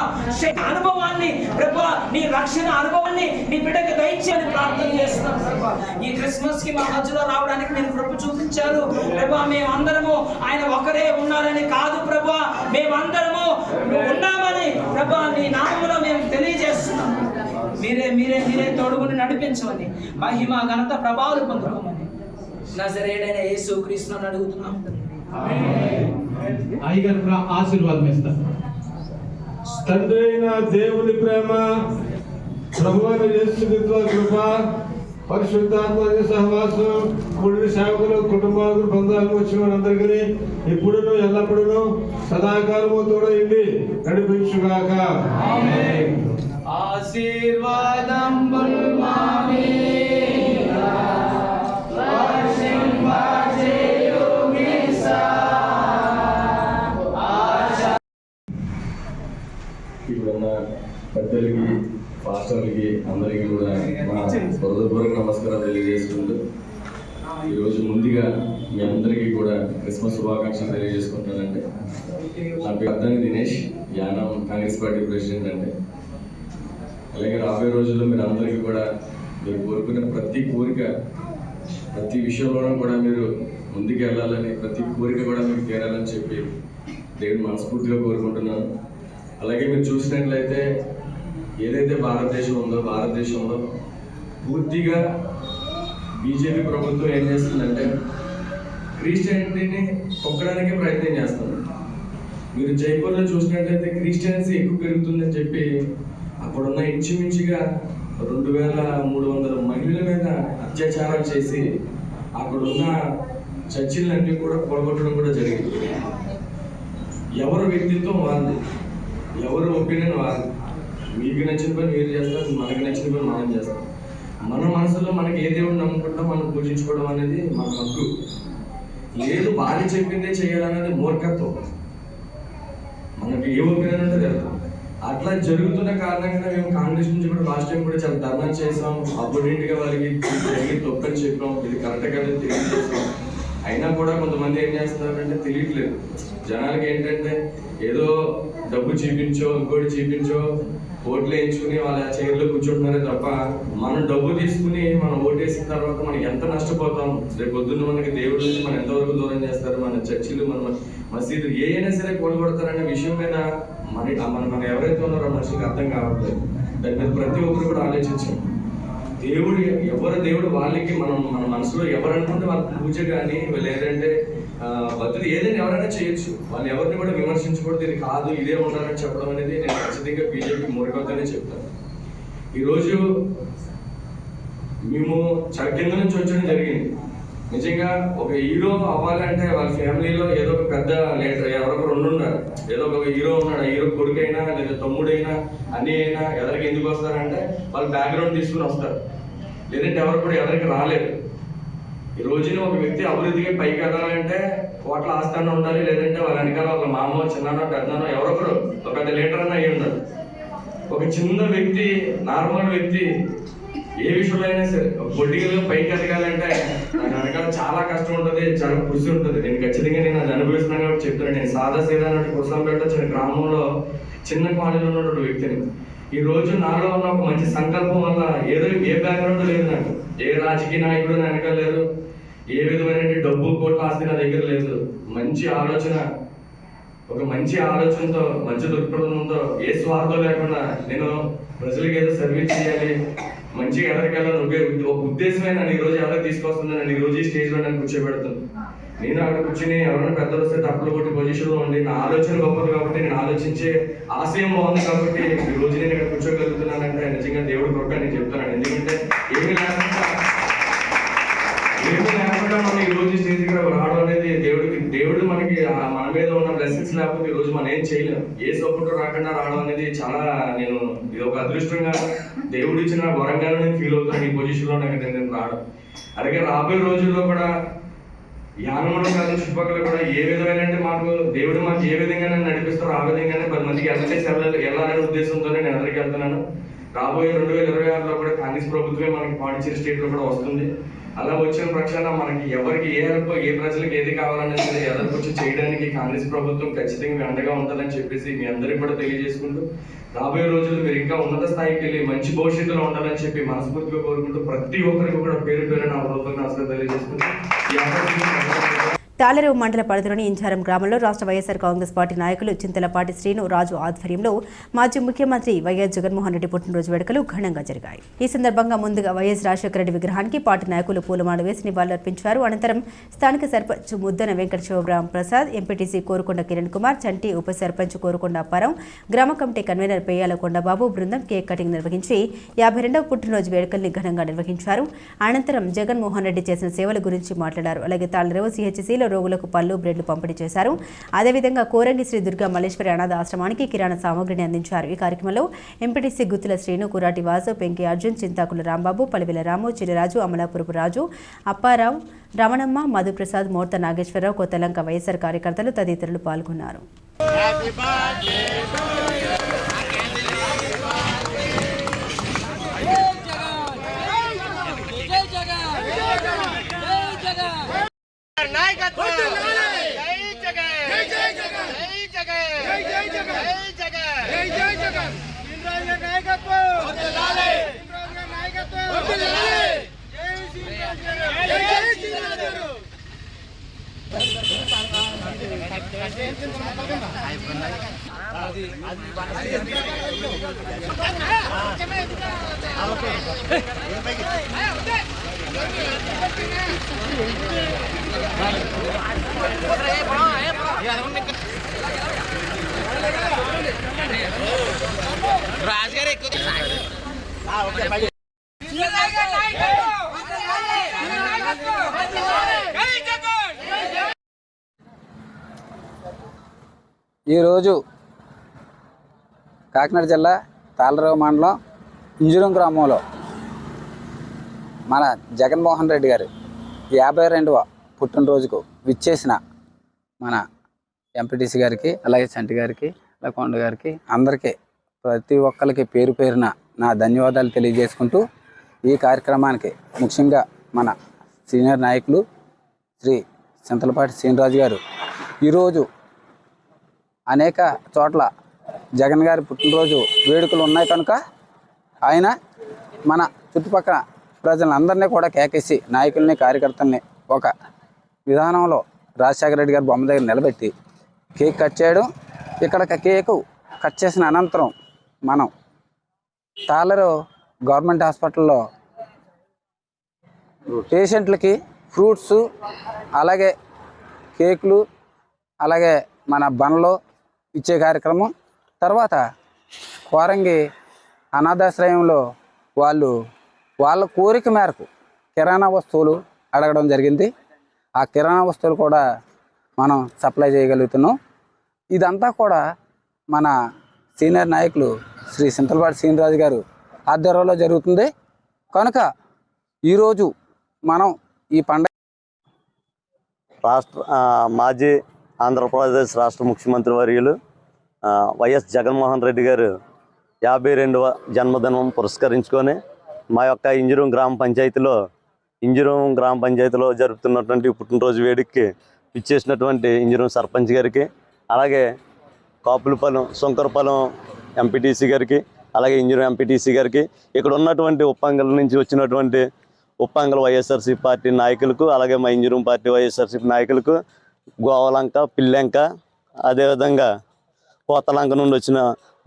అనుభవాన్ని ప్రభువా, నీ రక్షణ అనుభవాన్ని నీ బిడ్డకి దయచేయని ప్రార్థన చేస్తున్నాం ప్రభువా. ఈ క్రిస్మస్ కి మా మధ్యలో రావడానికి మీరు కృప చూపించారు ప్రభువా. మేమందరము ఆయన ఒకరే ఉన్నారని కాదు ప్రభువా, మేమందరము ఉన్నామని ప్రభువా నీ నామములో మేము తెలియజేస్తున్నాం. మీరే తోడుగుని నడిపించమని, మహిమ ఘనత ప్రభావాలు పొందుకోమని నజరేయుడైన యేసు క్రీస్తుని అడుగుతున్నాం. అయ్యగారు కూడా ఆశీర్వాదం ఇస్తారు. తండ్రి అయిన దేవుని ప్రేమ, ప్రభువైన యేసుక్రీస్తు కృప, పరిశుద్ధాత్మ సహవాసం, కూడిన సేవకులు, కుటుంబాలకు, బంధాలకు వచ్చిన వారందరికీ ఇప్పుడును ఎల్లప్పుడూ సదాకాలము తోడైంది నడిపించుగాక. ఆశీర్వాదం ఇప్పుడున్న పెద్దలకి, పాస్టర్లకి అందరికీ కూడా మా హృదయపూర్వక నమస్కారం తెలియజేసుకుంటూ ఈరోజు ముందుగా మీ అందరికీ కూడా క్రిస్మస్ శుభాకాంక్షలు తెలియజేసుకుంటానండి. నా పేరు ఆర్థాని దినేష్, యానం కాంగ్రెస్ పార్టీ ప్రెసిడెంట్ అండి. అలాగే రాబోయే రోజుల్లో మీరు అందరికీ కూడా మీరు కోరుకునే ప్రతి కోరిక, ప్రతి విషయంలోనూ కూడా మీరు ముందుకు వెళ్ళాలని, ప్రతి కోరిక కూడా మీకు తీరాలని చెప్పి దేవుని మనస్ఫూర్తిగా కోరుకుంటున్నాను. అలాగే మీరు చూసినట్లయితే ఏదైతే భారతదేశంలో పూర్తిగా బీజేపీ ప్రభుత్వం ఏం చేస్తుందంటే క్రిస్టియానిటీని తొక్కడానికి ప్రయత్నం చేస్తుంది. మీరు జైపూర్లో చూసినట్లయితే క్రిస్టియన్సీ ఎక్కువ పెరుగుతుందని చెప్పి అక్కడున్న ఇంచుమించుగా 2300 మహిళల మీద అత్యాచారాలు చేసి అక్కడున్న చర్చిలన్నీ కూడా పొడగొట్టడం కూడా జరిగింది. ఎవరి వ్యక్తిత్వం వాళ్ళది, ఎవరు ఒపీనియన్ వాళ్ళది. మీకు నచ్చిన పని మీరు చేస్తారు, మనకి నచ్చిన పని మనం చేస్తాం. మన మనసులో మనకి ఏ దేవుడు నమ్ముకుంటాం మనం పూజించుకోవడం అనేది మన హక్కు. లేదు వాళ్ళు చెప్పిందే చేయాలన్నది మూర్ఖత్వం. మనకి ఏ ఒపీనియన్ ఉంటే తెలుసు. అట్లా జరుగుతున్న కారణంగా మేము కాంగ్రెస్ నుంచి కూడా లాస్ట్ టైం కూడా చాలా ధర్నా చేసాం. అపోనెంట్గా వాళ్ళకి జరిగి తప్పని చెప్పాం, ఇది కరెక్ట్ కదా తెలియజేసాం. అయినా కూడా కొంతమంది ఏం చేస్తున్నారంటే తెలియట్లేదు. జనాలకి ఏంటంటే ఏదో డబ్బు చూపించో ఇంకోటి చూపించో ఓట్లు వేయించుకుని వాళ్ళ చైర్లో కూర్చుంటున్నారే తప్ప మనం డబ్బు తీసుకుని మనం ఓటేసిన తర్వాత మనం ఎంత నష్టపోతాం. రేపు పొద్దున్న మనకి దేవుడి నుంచి మనం ఎంతవరకు దూరం చేస్తారు. మన చర్చిలు, మన మసీదు ఏ అయినా సరే కూడగొడతారనే విషయం మీద మన ఎవరైతే ఉన్నారో మనిషికి అర్థం కావట్లేదు. దాని మీద ప్రతి ఒక్కరు కూడా ఆలోచించాం. దేవుడు వాళ్ళకి మన మనసులో ఎవరనుకుంటే వాళ్ళ పూజ కానీ లేదంటే భక్తులు ఏదైనా ఎవరైనా చేయొచ్చు. వాళ్ళు ఎవరిని కూడా విమర్శించకూడదు. ఇది కాదు ఇదే ఉండాలని చెప్పడం అనేది నేను ఖచ్చితంగా బీజేపీ మూర్ఖతనే చెప్తాను. ఈరోజు మేము కింద నుంచి వచ్చడం జరిగింది. నిజంగా ఒక హీరో అవ్వాలంటే వాళ్ళ ఫ్యామిలీలో ఏదో ఒక పెద్ద లీడర్ ఎవరొకరు ఉండాలి. ఏదో ఒక హీరో ఉన్నాడు, ఆ హీరో కొడుకైనా లేదా తమ్ముడైనా అన్నీ అయినా ఎదరికి ఎందుకు వస్తారంటే వాళ్ళ బ్యాక్గ్రౌండ్ తీసుకుని వస్తారు. లేదంటే ఎవరు కూడా ఎదరికి రాలేదు. ఈ రోజున ఒక వ్యక్తి అభివృద్ధికి పైకి ఎదగాలంటే కోట్ల ఆస్థానం ఉండాలి, లేదంటే వాళ్ళ వెనకాల ఒక మామో చిన్ననో పెద్దనో ఎవరొకరు ఒక పెద్ద లీడర్ అన్న అయ్యి ఉండాలి. ఒక చిన్న వ్యక్తి, నార్మల్ వ్యక్తి ఏ విషయంలో అయినా సరే పొలిటికల్గా పైకి ఎదగాలంటే నాకు వెనకాల చాలా కష్టం ఉంటుంది, చాలా కృషి ఉంటుంది. నేను ఖచ్చితంగా నేను అది అనుభవిస్తున్నాను కాబట్టి చెప్తున్నాను. నేను సాదా సీదా కుసంపేట చిన్న గ్రామంలో చిన్న కాలేజీలో ఉన్నటువంటి వ్యక్తిని. ఈ రోజు నాలో ఉన్న ఒక మంచి సంకల్పం వల్ల ఏ బ్యాక్గ్రౌండ్ లేదు, నాకు ఏ రాజకీయ నాయకుడు నా వెనకాల లేదు, ఏ విధమైన డబ్బు కోట్ల ఆస్తి నా దగ్గర లేదు. మంచి ఆలోచన, ఒక మంచి ఆలోచనతో, మంచి దృక్పథంతో, ఏ స్వార్థం లేకుండా నేను ప్రజలకు ఏదో సర్వీస్ చేయాలి, మంచిగా ఎదరికెళ్ళాలి ఒక ఉద్దేశమే నన్ను ఈ రోజు ఎవరికి తీసుకొస్తుంది. నన్ను ఈ రోజు ఈ స్టేజ్లో నన్ను కూర్చోబెడుతుంది. నేను అక్కడ కూర్చుని ఎవరైనా పెద్దలు వస్తే తప్పులు కొట్టి పొజిషన్లో ఉండి నా ఆలోచన గొప్పది కాబట్టి, నేను ఆలోచించే ఆశయం బాగుంది కాబట్టి ఈ రోజు నేను ఇక్కడ కూర్చోగలుగుతున్నానంటే నిజంగా దేవుడి కృప నేను చెప్తున్నాను. ఎందుకంటే ఏమీ లేకుండా మనం ఈ రోజు స్టేజ్ ఇక్కడ రావడం అనేది దేవుడు మనకి మన మీద ఉన్న బ్లెస్సింగ్స్ లేకపోతే ఈ రోజు మనం ఏం చేయలేము. ఏ సపోర్ట్ రాకుండా రావడం అనేది చాలా ఇది ఒక అదృష్టంగా దేవుడు ఇచ్చిన వరంగానే నేను ఫీల్ అవుతాను. ఈ పొజిషన్లో నేను రావడం. అలాగే రాబోయే రోజుల్లో కూడా యానమూడ కాలం చుట్టుపక్కల కూడా ఏ విధమైన అంటే దేవుడు మాకు ఏ విధంగా నడిపిస్తారో ఆ విధంగానే 10 మందికి వెళ్ళాలనే ఉద్దేశంతోనే నేను ఎదరికి వెళ్తున్నాను. రాబోయే 2026లో కూడా కాంగ్రెస్ ప్రభుత్వమే మనకి పాండిచేరి స్టేట్లో కూడా వస్తుంది. అలా వచ్చిన పక్షాన మనకి ఎవరికి ఏ హెల్ప్, ఏ ప్రజలకు ఏది కావాలనేది ఎదరికి వచ్చి చేయడానికి కాంగ్రెస్ ప్రభుత్వం ఖచ్చితంగా అండగా ఉంటుందని చెప్పేసి మీ అందరికీ కూడా తెలియజేసుకుంటూ, రాబోయే రోజులు మీరు ఇంకా ఉన్నత స్థాయికి వెళ్ళి మంచి భవిష్యత్తులో ఉండాలని చెప్పి మనస్ఫూర్తిగా కోరుకుంటూ ప్రతి ఒక్కరికి కూడా పేరు పేరు నా హృదయంగా అసలు తెలియజేసుకుంటూ తాళరేవు మండల పరిధిలోని ఇంచారం గ్రామంలో రాష్ట్ర వైఎస్ఆర్ కాంగ్రెస్ పార్టీ నాయకులు చింతలపాటి శ్రీను రాజు ఆధ్వర్యంలో మాజీ ముఖ్యమంత్రి వైఎస్ జగన్మోహన్ రెడ్డి పుట్టినరోజు వేడుకలు ఘనంగా జరిగాయి. ఈ సందర్భంగా ముందుగా వైఎస్ రాజశేఖర రెడ్డి విగ్రహానికి పార్టీ నాయకులు పూలమాల వేసి నివాళులర్పించారు. అనంతరం స్థానిక సర్పంచ్ ముద్దన వెంకట శివరాం ప్రసాద్, ఎంపీటీసీ కోరుకొండ కిరణ్ కుమార్, చంటి ఉప సర్పంచ్ కోరుకొండ అప్పారావు, గ్రామ కమిటీ కన్వీనర్ పేయాల కొండబాబు బృందం కేక్ కటింగ్ నిర్వహించి 52వ పుట్టినరోజు వేడుకల్ని ఘనంగా నిర్వహించారు. అనంతరం జగన్మోహన్ రెడ్డి చేసిన సేవల గురించి మాట్లాడారు. అలాగే తాళరేవు సిహెచ్సిలో రోగులకు పళ్ళు, బ్రెడ్లు పంపిణీ చేశారు. అదేవిధంగా కోరంగి శ్రీ దుర్గా మల్లేశ్వరి అనాథ ఆశ్రమానికి కిరాణా సామగ్రిని అందించారు. ఈ కార్యక్రమంలో ఎంపీటీసీ గుత్తుల శ్రీను, కురాటి వాసు, పెంకి అర్జున్, చింతాకుల రాంబాబు, పలివెల రాము, చిరిరాజు, అమలాపురపు రాజు, అప్పారావు, రమణమ్మ, మధుప్రసాద్, మోర్త నాగేశ్వరరావు, కొత్తలంక వైఎస్ఆర్ కార్యకర్తలు తదితరులు పాల్గొన్నారు. ఈరోజు కాకినాడ జిల్లా తాళరేవు మండలం ఇంజురం గ్రామంలో మన జగన్మోహన్ రెడ్డి గారు 52వ పుట్టినరోజుకు విచ్చేసిన మన ఎంపీటీసీ గారికి, అలాగే చంటి గారికి, అలాగే కొండ గారికి, అందరికీ ప్రతి ఒక్కరికి పేరు పేరున నా ధన్యవాదాలు తెలియజేసుకుంటూ, ఈ కార్యక్రమానికి ముఖ్యంగా మన సీనియర్ నాయకులు శ్రీ చింతలపాటి శ్రీనిరాజు గారు ఈరోజు అనేక చోట్ల జగన్ గారి పుట్టినరోజు వేడుకలు ఉన్నాయి కనుక ఆయన మన చుట్టుపక్కల ప్రజలందరినీ కూడా కేకేసి నాయకుల్ని, కార్యకర్తల్ని ఒక విధానంలో రాజశేఖర రెడ్డి గారి బొమ్మ దగ్గర నిలబెట్టి కేక్ కట్ చేయడం. ఇక్కడ కేకు కట్ చేసిన అనంతరం మనం తాళరేవు గవర్నమెంట్ హాస్పిటల్లో పేషెంట్లకి ఫ్రూట్స్, అలాగే కేకులు, అలాగే మన బండ్లు ఇచ్చే కార్యక్రమం. తర్వాత కోరంగి అనాథాశ్రయంలో వాళ్ళ కోరిక మేరకు కిరాణా వస్తువులు అడగడం జరిగింది. ఆ కిరాణా వస్తువులు కూడా మనం సప్లై చేయగలుగుతున్నాం. ఇదంతా కూడా మన సీనియర్ నాయకులు శ్రీ చింతలపాటి శ్రీనిరాజు గారు ఆధ్వర్యంలో జరుగుతుంది. కనుక ఈరోజు మనం ఈ పండుగ మాజీ ఆంధ్రప్రదేశ్ రాష్ట్ర ముఖ్యమంత్రి వర్యులు వైఎస్ జగన్మోహన్ రెడ్డి గారు 52వ జన్మదినం పురస్కరించుకొని మా యొక్క ఇంజరం గ్రామ పంచాయతీలో జరుపుతున్నటువంటి పుట్టినరోజు వేడుకకి ఇచ్చేసినటువంటి ఇంజరం సర్పంచ్ గారికి, అలాగే కాపులపాలెం శంకరపాలెం ఎంపీటీసీ గారికి, అలాగే ఇంజరం ఎంపీటీసీ గారికి, ఇక్కడ ఉన్నటువంటి ఉప్పంగల్ నుంచి వచ్చినటువంటి ఉప్పంగల్ వైఎస్ఆర్సీపీ పార్టీ నాయకులకు, అలాగే మా ఇంజరం పార్టీ వైఎస్ఆర్సీపీ నాయకులకు, గోవలంక, పిల్లెంక, అదేవిధంగా కోతలంక నుండి వచ్చిన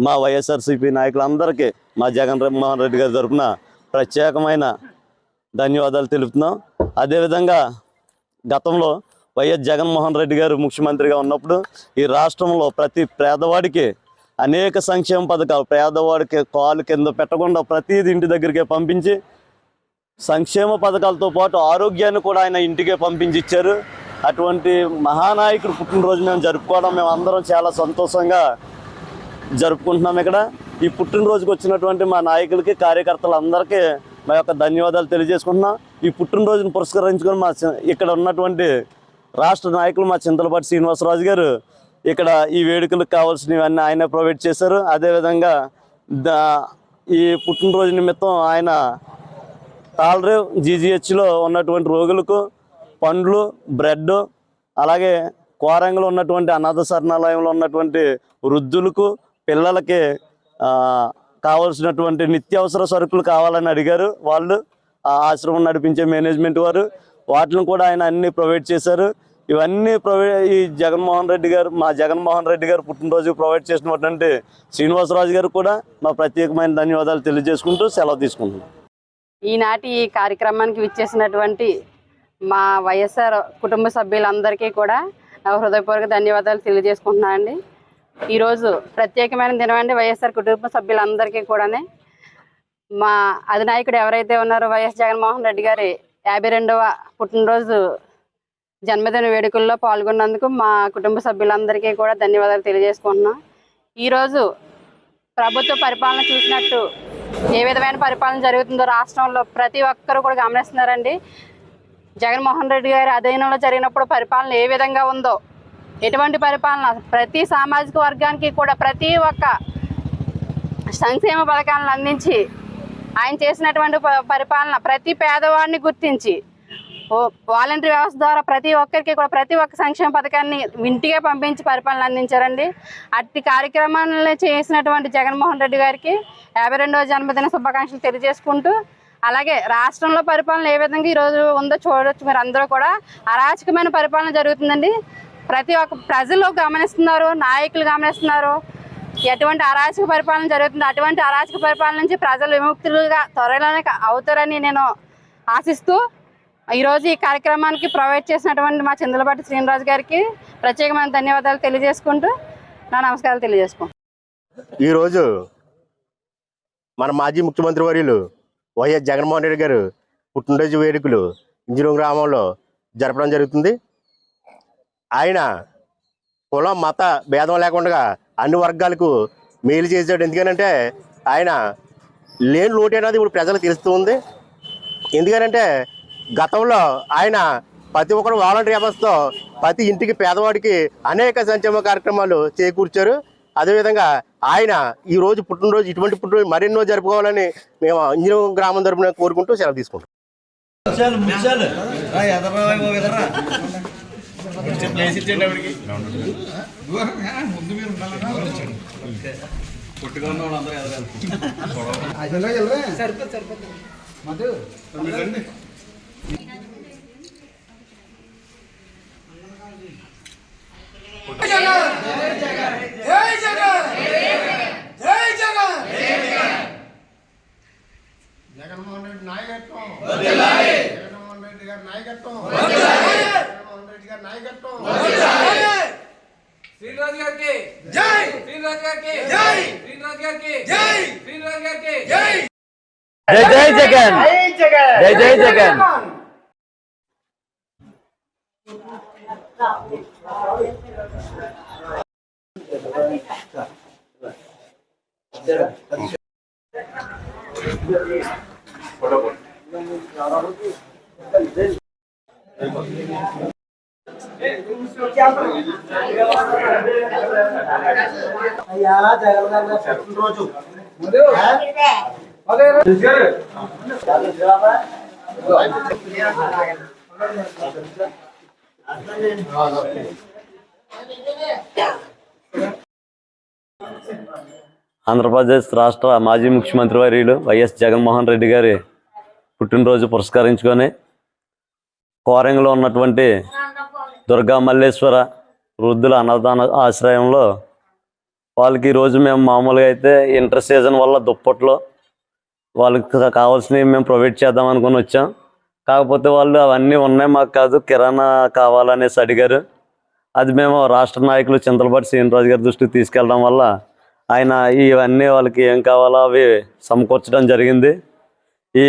మా వైఎస్ఆర్సీపీ నాయకులందరికీ మా జగన్మోహన్ రెడ్డి గారి తరఫున ప్రత్యేకమైన ధన్యవాదాలు తెలుపుతున్నాం. అదేవిధంగా గతంలో వైఎస్ జగన్మోహన్ రెడ్డి గారు ముఖ్యమంత్రిగా ఉన్నప్పుడు ఈ రాష్ట్రంలో ప్రతి పేదవాడికి అనేక సంక్షేమ పథకాలు, పేదవాడికి కాలు కింద పెట్టకుండా ప్రతిదీ ఇంటి దగ్గరికే పంపించి సంక్షేమ పథకాలతో పాటు ఆరోగ్యాన్ని కూడా ఆయన ఇంటికే పంపించి ఇచ్చారు. అటువంటి మహానాయకుడు పుట్టినరోజు మేము జరుపుకోవడం మేము అందరం చాలా సంతోషంగా జరుపుకుంటున్నాం. ఇక్కడ ఈ పుట్టినరోజుకి వచ్చినటువంటి మా నాయకులకి, కార్యకర్తలందరికీ మా యొక్క ధన్యవాదాలు తెలియజేసుకుంటున్నాం. ఈ పుట్టినరోజును పురస్కరించుకొని ఇక్కడ ఉన్నటువంటి రాష్ట్ర నాయకులు మా చింతలపాటి శ్రీనివాసరాజు గారు ఇక్కడ ఈ వేడుకలకు కావాల్సినవన్నీ ఆయన ప్రొవైడ్ చేశారు. అదేవిధంగా ఈ పుట్టినరోజు నిమిత్తం ఆయన తాళరేవ్ జీజీహెచ్లో ఉన్నటువంటి రోగులకు పండ్లు, బ్రెడ్, అలాగే కోరంగలో ఉన్నటువంటి అనాథ శరణాలయంలో ఉన్నటువంటి వృద్ధులకు, పిల్లలకి కావాల్సినటువంటి నిత్యావసర సరుకులు కావాలని అడిగారు. వాళ్ళు ఆ ఆశ్రమం నడిపించే మేనేజ్మెంట్ వారు వాటిని కూడా ఆయన అన్నీ ప్రొవైడ్ చేశారు. ఇవన్నీ ఈ మా జగన్మోహన్ రెడ్డి గారు పుట్టినరోజు ప్రొవైడ్ చేసినటువంటి శ్రీనివాసరాజు గారు కూడా మా ప్రత్యేకమైన ధన్యవాదాలు తెలియజేసుకుంటూ సెలవు తీసుకుంటున్నాం. ఈనాటి ఈ కార్యక్రమానికి విచ్చేసినటువంటి మా వైఎస్ఆర్ కుటుంబ సభ్యులందరికీ కూడా నా హృదయపూర్వక ధన్యవాదాలు తెలియజేసుకుంటున్నానండి. ఈరోజు ప్రత్యేకమైన దినం అండి. వైఎస్ఆర్ కుటుంబ సభ్యులందరికీ కూడానే మా అధినాయకుడు ఎవరైతే ఉన్నారో వైఎస్ జగన్మోహన్ రెడ్డి గారి 52వ పుట్టినరోజు జన్మదిన వేడుకల్లో పాల్గొన్నందుకు మా కుటుంబ సభ్యులందరికీ కూడా ధన్యవాదాలు తెలియజేసుకుంటున్నాం. ఈరోజు ప్రభుత్వ పరిపాలన చూసినట్టు ఏ విధమైన పరిపాలన జరుగుతుందో రాష్ట్రంలో ప్రతి ఒక్కరూ కూడా గమనిస్తున్నారండి. జగన్మోహన్ రెడ్డి గారి అధీనంలో జరిగినప్పుడు పరిపాలన ఏ విధంగా ఉందో, ఎటువంటి పరిపాలన, ప్రతి సామాజిక వర్గానికి కూడా ప్రతి ఒక్క సంక్షేమ పథకాలను అందించి ఆయన చేసినటువంటి పరిపాలన ప్రతి పేదవాడిని గుర్తించి వాలంటరీ వ్యవస్థ ద్వారా ప్రతి ఒక్కరికి కూడా ప్రతి ఒక్క సంక్షేమ పథకాన్ని ఇంటికే పంపించి పరిపాలన అందించారండి. అట్టి కార్యక్రమాలను చేసినటువంటి జగన్మోహన్ రెడ్డి గారికి 52వ జన్మదిన శుభాకాంక్షలు తెలియజేసుకుంటూ, అలాగే రాష్ట్రంలో పరిపాలన ఏ విధంగా ఈరోజు ఉందో చూడవచ్చు. మీరు అందరూ కూడా అరాచకమైన పరిపాలన జరుగుతుందండి. ప్రతి ఒక్క ప్రజలు గమనిస్తున్నారు, నాయకులు గమనిస్తున్నారు ఎటువంటి అరాచక పరిపాలన జరుగుతుంది. అటువంటి అరాచక పరిపాలన నుంచి ప్రజలు విముక్తులుగా త్వరలోనే అవుతారని నేను ఆశిస్తూ ఈరోజు ఈ కార్యక్రమానికి ప్రొవైడ్ చేసినటువంటి మా చింతలపాటి శ్రీనిరాజు గారికి ప్రత్యేకమైన ధన్యవాదాలు తెలియజేసుకుంటూ నా నమస్కారాలు తెలియజేసుకుంటాను. ఈరోజు మన మాజీ ముఖ్యమంత్రి వర్యులు వైఎస్ జగన్మోహన్ రెడ్డి గారు పుట్టినరోజు వేడుకలు ఇంజరం గ్రామంలో జరపడం జరుగుతుంది. ఆయన కులం మత భేదం లేకుండా అన్ని వర్గాలకు మేలు చేశాడు. ఎందుకనంటే ఆయన లేని లోటు అనేది ఇప్పుడు ప్రజలకు తెలుస్తూ ఉంది. ఎందుకనంటే గతంలో ఆయన ప్రతి ఒక్కరు వాలంటరీ వ్యవస్థతో ప్రతి ఇంటికి పేదవాడికి అనేక సంక్షేమ కార్యక్రమాలు చేకూర్చారు. అదేవిధంగా ఆయన ఈరోజు పుట్టినరోజు ఇటువంటి పుట్టినరోజు మరెన్నో జరుపుకోవాలని మేము ఇంజరం గ్రామం తరపున కోరుకుంటూ సెలవు తీసుకుంటాం. జగన్మోహన్ రెడ్డి నాయకత్వం, జగన్మోహన్ రెడ్డి గారి నాయకత్వం, జగన్మోహన్ రెడ్డి గారి నాయకత్వం. శ్రీనిరాజు గారికి జై, శ్రీనిరాజు గారికి జై, శ్రీనిరాజు గారికి జై, శ్రీనిరాజు గారికి జై. జై జై జగన్, జై జై జగన్. ఆంధ్రప్రదేశ్ రాష్ట్ర మాజీ ముఖ్యమంత్రి వర్యులు వైఎస్ జగన్మోహన్ రెడ్డి గారి పుట్టినరోజు పురస్కరించుకొని కోరంగిలో ఉన్నటువంటి దుర్గా మల్లేశ్వర వృద్ధుల అన్నదాన ఆశ్రయంలో వాళ్ళకి ఈరోజు మేము మామూలుగా అయితే ఇంటర్ సీజన్ వల్ల దుప్పట్లో వాళ్ళకి కావాల్సినవి మేము ప్రొవైడ్ చేద్దాం అనుకుని వచ్చాం. కాకపోతే వాళ్ళు అవన్నీ ఉన్నాయి మాకు కాదు కిరాణా కావాలనేసి అడిగారు. అది మేము రాష్ట్ర నాయకులు చింతలపాటి శ్రీనివాస్ గారి దృష్టికి తీసుకెళ్ళడం వల్ల ఆయన ఇవన్నీ వాళ్ళకి ఏం కావాలో అవి సమకూర్చడం జరిగింది. ఈ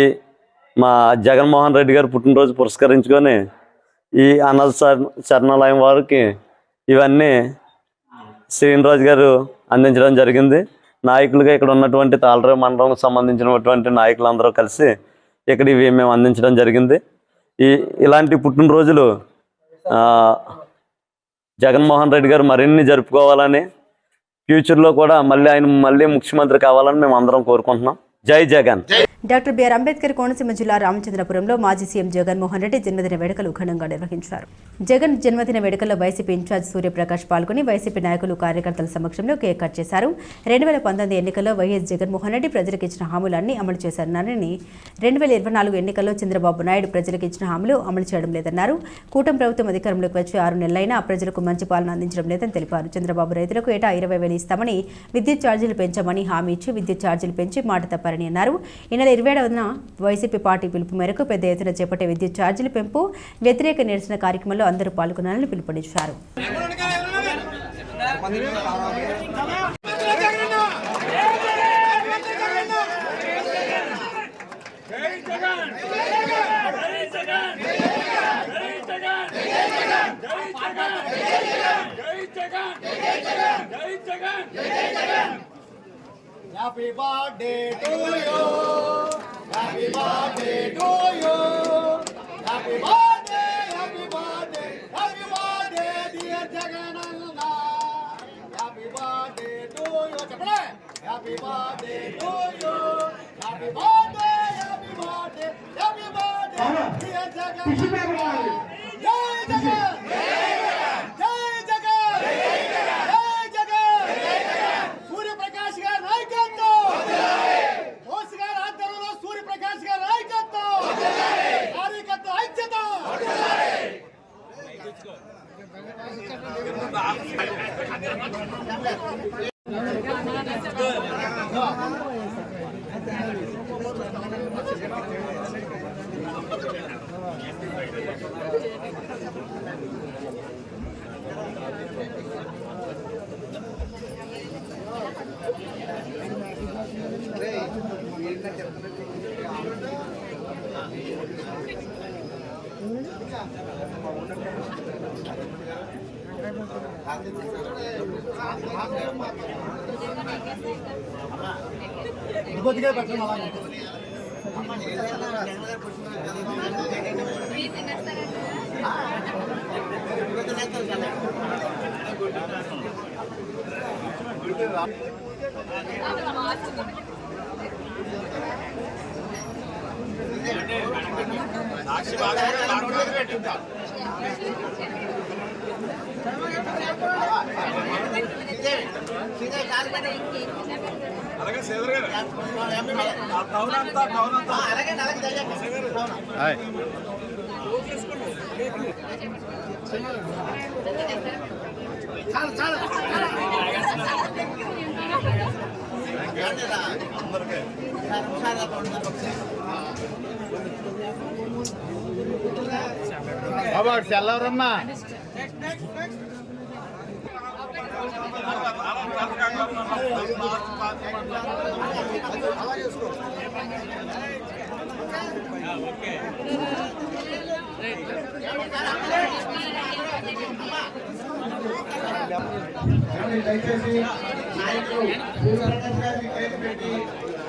మా జగన్మోహన్ రెడ్డి గారు పుట్టినరోజు పురస్కరించుకొని ఈ అనాథ శరణాలయం వారికి ఇవన్నీ శ్రీనివాస్ గారు అందించడం జరిగింది. నాయకులుగా ఇక్కడ ఉన్నటువంటి తాళరేవు మండలం సంబంధించినటువంటి నాయకులందరూ కలిసి ఇక్కడ ఇవి మేము అందించడం జరిగింది. ఇలాంటి పుట్టినరోజులు జగన్మోహన్ రెడ్డి గారు మరిన్ని జరుపుకోవాలని, ఫ్యూచర్లో కూడా మళ్ళీ ముఖ్యమంత్రి కావాలని మేము అందరం కోరుకుంటున్నాం. జై జగన్. డాక్టర్ బిఆర్ అంబేద్కర్ కోనసీమ జిల్లా రామచంద్రపురంలో మాజీ సీఎం జగన్మోహన్ రెడ్డి జన్మదిన వేడుకలు ఘనంగా నిర్వహించారు. జగన్ జన్మదిన వేడుకల్లో వైసీపీ ఇన్ఛార్జ్ సూర్యప్రకాష్ పాల్గొని వైసీపీ నాయకులు కార్యకర్తల సమక్షంలో కేక్ కట్ చేశారు. 2019 ఎన్నికల్లో వైఎస్ జగన్మోహన్ రెడ్డి ప్రజలకు ఇచ్చిన హామీలన్నీ అమలు చేశారని, 2024 ఎన్నికల్లో చంద్రబాబు నాయుడు ప్రజలకు ఇచ్చిన హామీలు అమలు చేయడం లేదన్నారు. కూటమి ప్రభుత్వం అధికారంలోకి వచ్చి 6 నెలలైనా ప్రజలకు మంచి పాలన అందించడం లేదని తెలిపారు. చంద్రబాబు రైతులకు ఏటా 20,000 ఇస్తామని, విద్యుత్ ఛార్జీలు పెంచామని హామీ ఇచ్చి విద్యుత్ ఛార్జీలు పెంచి మాట తప్పారని అన్నారు. ఈ నెల 27న వైసీపీ పార్టీ పిలుపు మేరకు పెద్ద ఎత్తున చేపట్టే విద్యుత్ ఛార్జీల పెంపు వ్యతిరేక నిరసన కార్యక్రమంలో అందరూ పాల్గొనాలని పిలుపునిచ్చారు. Happy birthday to you. Happy birthday to you. Happy birthday, happy birthday, happy birthday, dear Jagannath. Happy birthday to you. Chapale. Happy birthday to you. Happy birthday, happy birthday, happy birthday, dear Jagannath. Jai Jagan. ఇదిగోదిగా పెట్టడం అలా సెల్లవరమ్మా ఓకే దయచేసి నాయకులు సూర్యప్రకాష్ గారికి కేక్ పెట్టి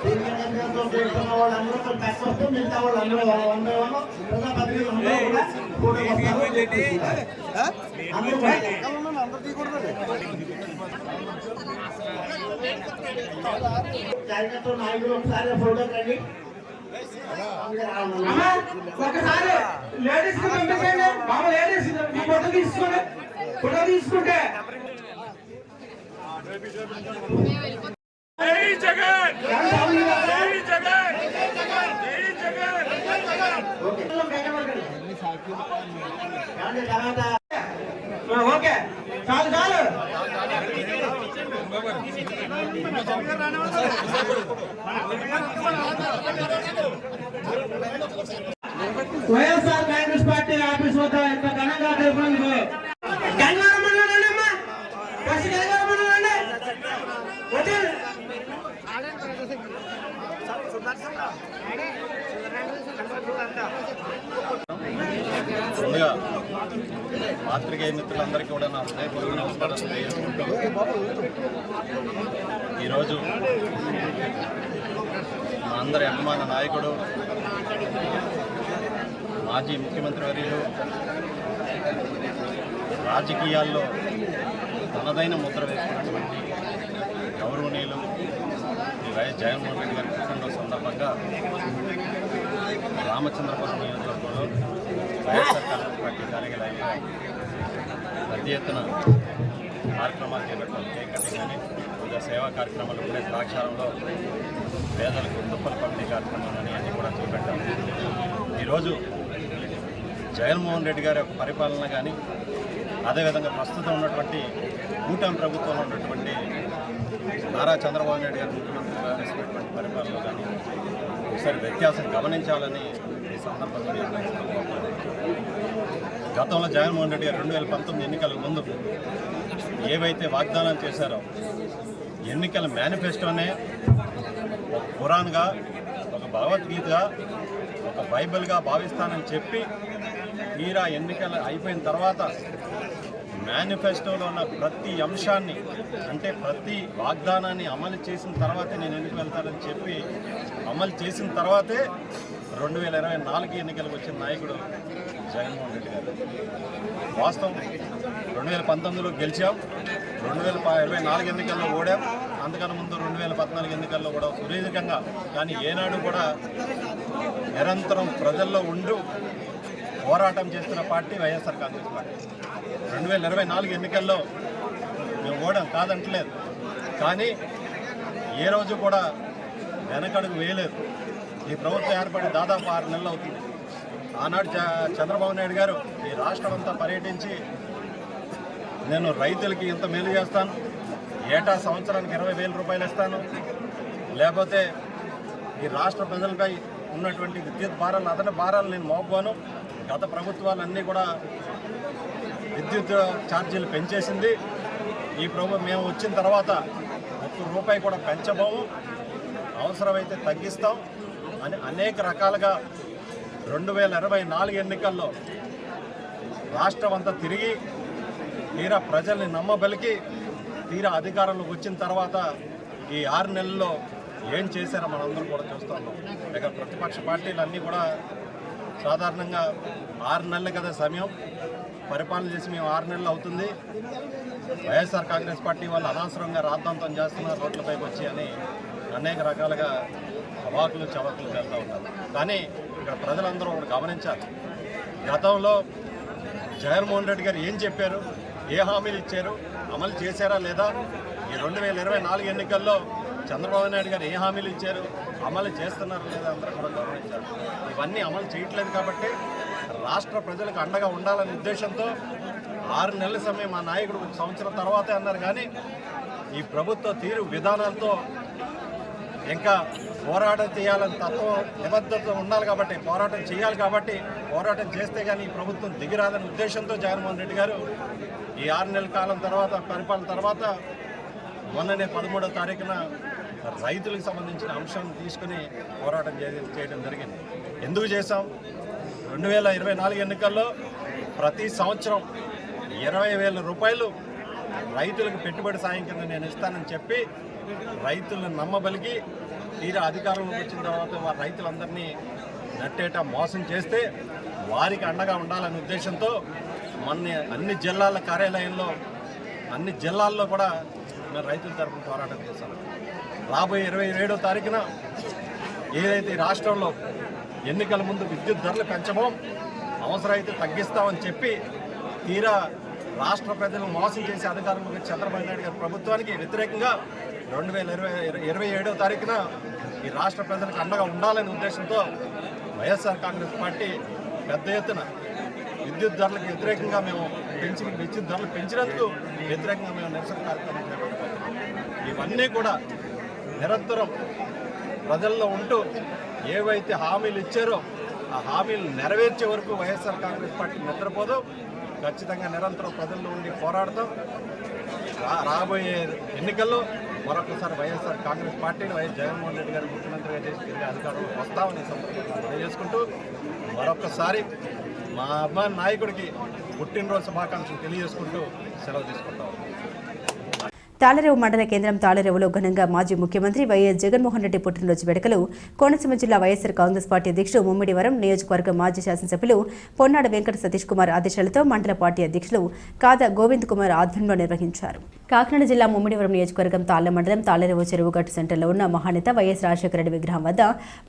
సూర్యప్రకాష్ గారితో చేస్తున్న వాళ్ళందరూ తక్కువ వస్తే మిగతా వాళ్ళందరూ 1 ప్రజాప్రతినిధులు అందరూ కూడా కార్యకర్తలు నాయకులు ఒకసారి ఫోటో రండి. ఒకసారి లేడీస్ కి పంపించండి. మామ లేడీస్ మీ ఫోటో తీసుకోండి. ఫోటో తీసుకుంటే ఓకే చాలు చాలు. వైఎస్ఆర్ కాంగ్రెస్ పార్టీ ఆఫీస్ వద్ద ఎంత ఘనంగా జరుపుకుంది. గంగారం మండలండి అమ్మా, ఫస్ట్ గంగారం మండలండి వచ్చి ముందుగా పాత్రికేయ మిత్రులందరికీ కూడా నా హృదయపూర్వక నమస్కారం తెలియజేసుకుంటూ ఈరోజు మా అందరి అభిమాన నాయకుడు మాజీ ముఖ్యమంత్రి వర్యులు రాజకీయాల్లో తనదైన ముద్ర వేసుకున్నటువంటి గౌరవనీయులు శ్రీ వైఎస్ జగన్మోహన్ రెడ్డి గారి పుట్టినరోజు సందర్భంగా రామచంద్రపురం నియోజకవర్గంలో వైఎస్ఆర్ కాంగ్రెస్ పార్టీ కార్యాలయంలో పెద్ద ఎత్తున కార్యక్రమాలు చేపట్టాలి. కేక్ కటింగ్ కానీ వివిధ సేవా కార్యక్రమాలు కూడా ద్రాక్షారంలో పేదలకు దుప్పల పంపిణీ కార్యక్రమాలు కానీ అన్నీ కూడా చేపట్టాము. ఈరోజు జగన్మోహన్ రెడ్డి గారి యొక్క పరిపాలన కానీ అదేవిధంగా ప్రస్తుతం ఉన్నటువంటి కూటమి ప్రభుత్వంలో ఉన్నటువంటి నారా చంద్రబాబు నాయుడు గారు ముఖ్యమంత్రిగా వేసినటువంటి పరిపాలన కానీ ఒకసారి వ్యత్యాసం గమనించాలని ఈ సందర్భంగా నిర్ణయించుకోవాలి. గతంలో జగన్మోహన్ రెడ్డి గారు 2019 ఎన్నికల ముందు ఏవైతే వాగ్దానాలు చేశారో ఎన్నికల మేనిఫెస్టోనే ఒక ఖురాన్గా, ఒక భగవద్గీతగా, ఒక బైబిల్గా భావిస్తానని చెప్పి తీరా ఎన్నికలు అయిపోయిన తర్వాత మేనిఫెస్టోలో ఉన్న ప్రతి అంశాన్ని అంటే ప్రతి వాగ్దానాన్ని అమలు చేసిన తర్వాతే నేను ఎన్నికలు వెళ్తానని చెప్పి అమలు చేసిన తర్వాతే 2024 ఎన్నికలకు వచ్చిన నాయకుడు జగన్మోహన్ రెడ్డి గారు. వాస్తవం 2019లో గెలిచాం, 2024 ఎన్నికల్లో ఓడాం, అంతకన్నా ముందు 2014 ఎన్నికల్లో కూడా సుదీర్ఘంగా కానీ ఏనాడు కూడా నిరంతరం ప్రజల్లో ఉంటూ పోరాటం చేస్తున్న పార్టీ వైఎస్ఆర్ కాంగ్రెస్ పార్టీ. 2024 ఎన్నికల్లో మేము ఓడాం కాదంటలేదు, కానీ ఏ రోజు కూడా వెనకడుగు వేయలేదు. ఈ ప్రభుత్వం ఏర్పడి దాదాపు 6 నెలలు అవుతుంది. ఆనాడు చంద్రబాబు నాయుడు గారు ఈ రాష్ట్రం అంతా పర్యటించి నేను రైతులకి ఇంత మేలు చేస్తాను, ఏటా సంవత్సరానికి 20,000 రూపాయలు ఇస్తాను, లేకపోతే ఈ రాష్ట్ర ప్రజలపై ఉన్నటువంటి విద్యుత్ భారాలు అదన భారాలు నేను మోపను. గత ప్రభుత్వాలన్నీ కూడా విద్యుత్ ఛార్జీలు పెంచేసింది. ఈ ప్రభుత్వం మేము వచ్చిన తర్వాత ₹1 కూడా పెంచబోము, అవసరమైతే తగ్గిస్తాం అని అనేక రకాలుగా 2024 ఎన్నికల్లో రాష్ట్రం అంతా తిరిగి తీరా ప్రజల్ని నమ్మబలికి తీరా అధికారంలోకి వచ్చిన తర్వాత ఈ 6 నెలల్లో ఏం చేశారో మనందరూ కూడా చూస్తున్నాం. ఇక ప్రతిపక్ష పార్టీలు అన్నీ కూడా సాధారణంగా 6 నెలలు కదా సమయం, పరిపాలన చేసి మేము 6 నెలలు అవుతుంది, వైఎస్ఆర్ కాంగ్రెస్ పార్టీ వాళ్ళు అనవసరంగా రాద్ధాంతం చేస్తున్నారు రోడ్లపైకి వచ్చి అని అనేక రకాలుగా అవాకులు చవాకులు వెళ్తూ ఉంటారు. కానీ ఇక్కడ ప్రజలందరూ ఒకటి గమనించాలి, గతంలో జగన్మోహన్ రెడ్డి గారు ఏం చెప్పారు, ఏ హామీలు ఇచ్చారు, అమలు చేశారా లేదా? ఈ 2024 ఎన్నికల్లో చంద్రబాబు నాయుడు గారు ఏ హామీలు ఇచ్చారు, అమలు చేస్తున్నారా లేదా అందరూ కూడా గమనించారు. ఇవన్నీ అమలు చేయట్లేదు కాబట్టి రాష్ట్ర ప్రజలకు అండగా ఉండాలనే ఉద్దేశంతో 6 నెలల సమయం మా నాయకుడు 1 సంవత్సరం తర్వాతే అన్నారు. కానీ ఈ ప్రభుత్వ తీరు విధానాలతో ఇంకా పోరాటం చేయాలని తత్వం నిబద్ధత ఉండాలి కాబట్టి పోరాటం చేయాలి కాబట్టి పోరాటం చేస్తే కానీ ఈ ప్రభుత్వం దిగిరాదనే ఉద్దేశంతో జగన్మోహన్ రెడ్డి గారు ఈ 6 నెలల కాలం తర్వాత పరిపాలన తర్వాత మొన్ననే 13వ తారీఖున రైతులకు సంబంధించిన అంశాన్ని తీసుకుని పోరాటం చేయడం జరిగింది. ఎందుకు చేశాం? 2024 ఎన్నికల్లో ప్రతి సంవత్సరం 20,000 రూపాయలు రైతులకు పెట్టుబడి సాయం కింద నేను ఇస్తానని చెప్పి రైతులను నమ్మబలిగి తీరా అధికారంలోకి వచ్చిన తర్వాత వారి రైతులందరినీ నట్టేట మోసం చేస్తే వారికి అండగా ఉండాలనే ఉద్దేశంతో మొన్న అన్ని జిల్లాల కార్యాలయంలో అన్ని జిల్లాల్లో కూడా మేము రైతుల తరఫున పోరాటం చేశాం. రాబోయే 27వ తారీఖున ఏదైతే రాష్ట్రంలో ఎన్నికల ముందు విద్యుత్ ధరలు పెంచమో అవసరమైతే తగ్గిస్తామని చెప్పి తీరా రాష్ట్ర ప్రజలను మోసం చేసే అధికారంలోకి చంద్రబాబు నాయుడు గారి ప్రభుత్వానికి వ్యతిరేకంగా 2027వ తారీఖున ఈ రాష్ట్ర ప్రజలకు అండగా ఉండాలనే ఉద్దేశంతో వైఎస్ఆర్ కాంగ్రెస్ పార్టీ పెద్ద ఎత్తున విద్యుత్ ధరలకు వ్యతిరేకంగా మేము విద్యుత్ ధరలు పెంచినందుకు వ్యతిరేకంగా మేము నిరసన కార్యక్రమం చేపడుతున్నాం. ఇవన్నీ కూడా నిరంతరం ప్రజల్లో ఉంటూ ఏవైతే హామీలు ఇచ్చారో ఆ హామీలు నెరవేర్చే వరకు వైఎస్ఆర్ కాంగ్రెస్ పార్టీ నిద్రపోదు. ఖచ్చితంగా నిరంతరం ప్రజల్లో ఉండి పోరాడతాం. రాబోయే ఎన్నికల్లో మరొకసారి వైఎస్ఆర్ కాంగ్రెస్ పార్టీని వైఎస్ జగన్మోహన్ రెడ్డి గారు ముఖ్యమంత్రిగా చేసి తిరిగి అధికారంలోకి వస్తామని సందర్భంగా తెలియజేసుకుంటూ మరొకసారి మా అభిమాన నాయకుడికి పుట్టినరోజు శుభాకాంక్షలు తెలియజేసుకుంటూ సెలవు తీసుకుంటాం. తాళరేవు మండల కేంద్రం తాళరేవులో ఘనంగా మాజీ ముఖ్యమంత్రి వైఎస్ జగన్మోహన్ రెడ్డి పుట్టినరోజు వేడుకలు కోనసీమ జిల్లా వైఎస్ఆర్ కాంగ్రెస్ పార్టీ అధ్యక్షులు ముమ్మిడివరం నియోజకవర్గ మాజీ శాసనసభ్యులు పొన్నాడ వెంకట సతీష్ కుమార్ ఆదేశాలతో మండల పార్టీ అధ్యక్షులు కాదా గోవింద్ కుమార్ ఆధ్వర్యంలో నిర్వహించారు. కాకినాడ జిల్లా ముమ్మిడివరం నియోజకవర్గం తాళ్ల మండలం తాళరేవు చెరువుగట్టు సెంటర్లో ఉన్న మహానేత వైఎస్ రాజశేఖర రెడ్డి విగ్రహం వద్ద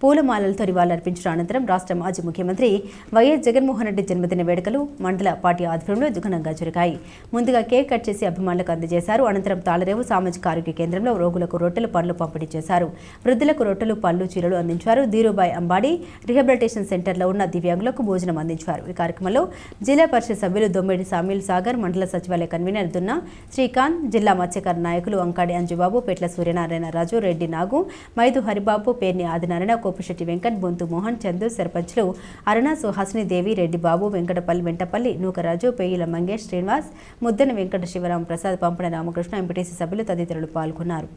పూలమాలలతో నివాళులర్పించిన అనంతరం రాష్ట్ర మాజీ ముఖ్యమంత్రి వైఎస్ జగన్మోహన్ రెడ్డి జన్మదిన వేడుకలు మండల పార్టీ ఆధ్వర్యంలో ఘనంగా జరిగాయి. ముందుగా కేక్ కట్ చేసి అభిమానులకు అందజేశారు. అనంతరం తాళరేవు సామాజిక ఆరోగ్య కేంద్రంలో రోగులకు రొట్టెలు పండ్లు పంపిణీ చేశారు. వృద్ధులకు రొట్టెలు పళ్ళు చీరలు అందించారు. ధీరుబాయ్ అంబాడి రిహాబిలిటేషన్ సెంటర్లో ఉన్న దివ్యాంగులకు భోజనం అందించారు. ఈ కార్యక్రమంలో జిల్లా పరిషత్ సభ్యులు దొమ్మిడి సామీల్ సాగర్, మండల సచివాలయ కన్వీనర్ దున్నా శ్రీకాంత్, జిల్లా మత్స్యకార నాయకులు అంకాడి అంజుబాబు, పెట్ల సూర్యనారాయణ రాజు, రెడ్డి నాగు, మైదు హరిబాబు, పేర్ని ఆదినారాయణ, కోపిశెట్టి వెంకట్, బొంతు మోహన్, చందు, సర్పంచ్లు అరుణ, సుహాసిని దేవి, రెడ్డి బాబు, వెంకటపల్లి వెంటపల్లి, నూకరాజు, పేయిల మంగేష్, శ్రీనివాస్, ముద్దన వెంకట శివరాం ప్రసాద్, పంపణ రామకృష్ణ, ఎంపీటీసీ సభ్యులు తదితరులు పాల్గొన్నారు.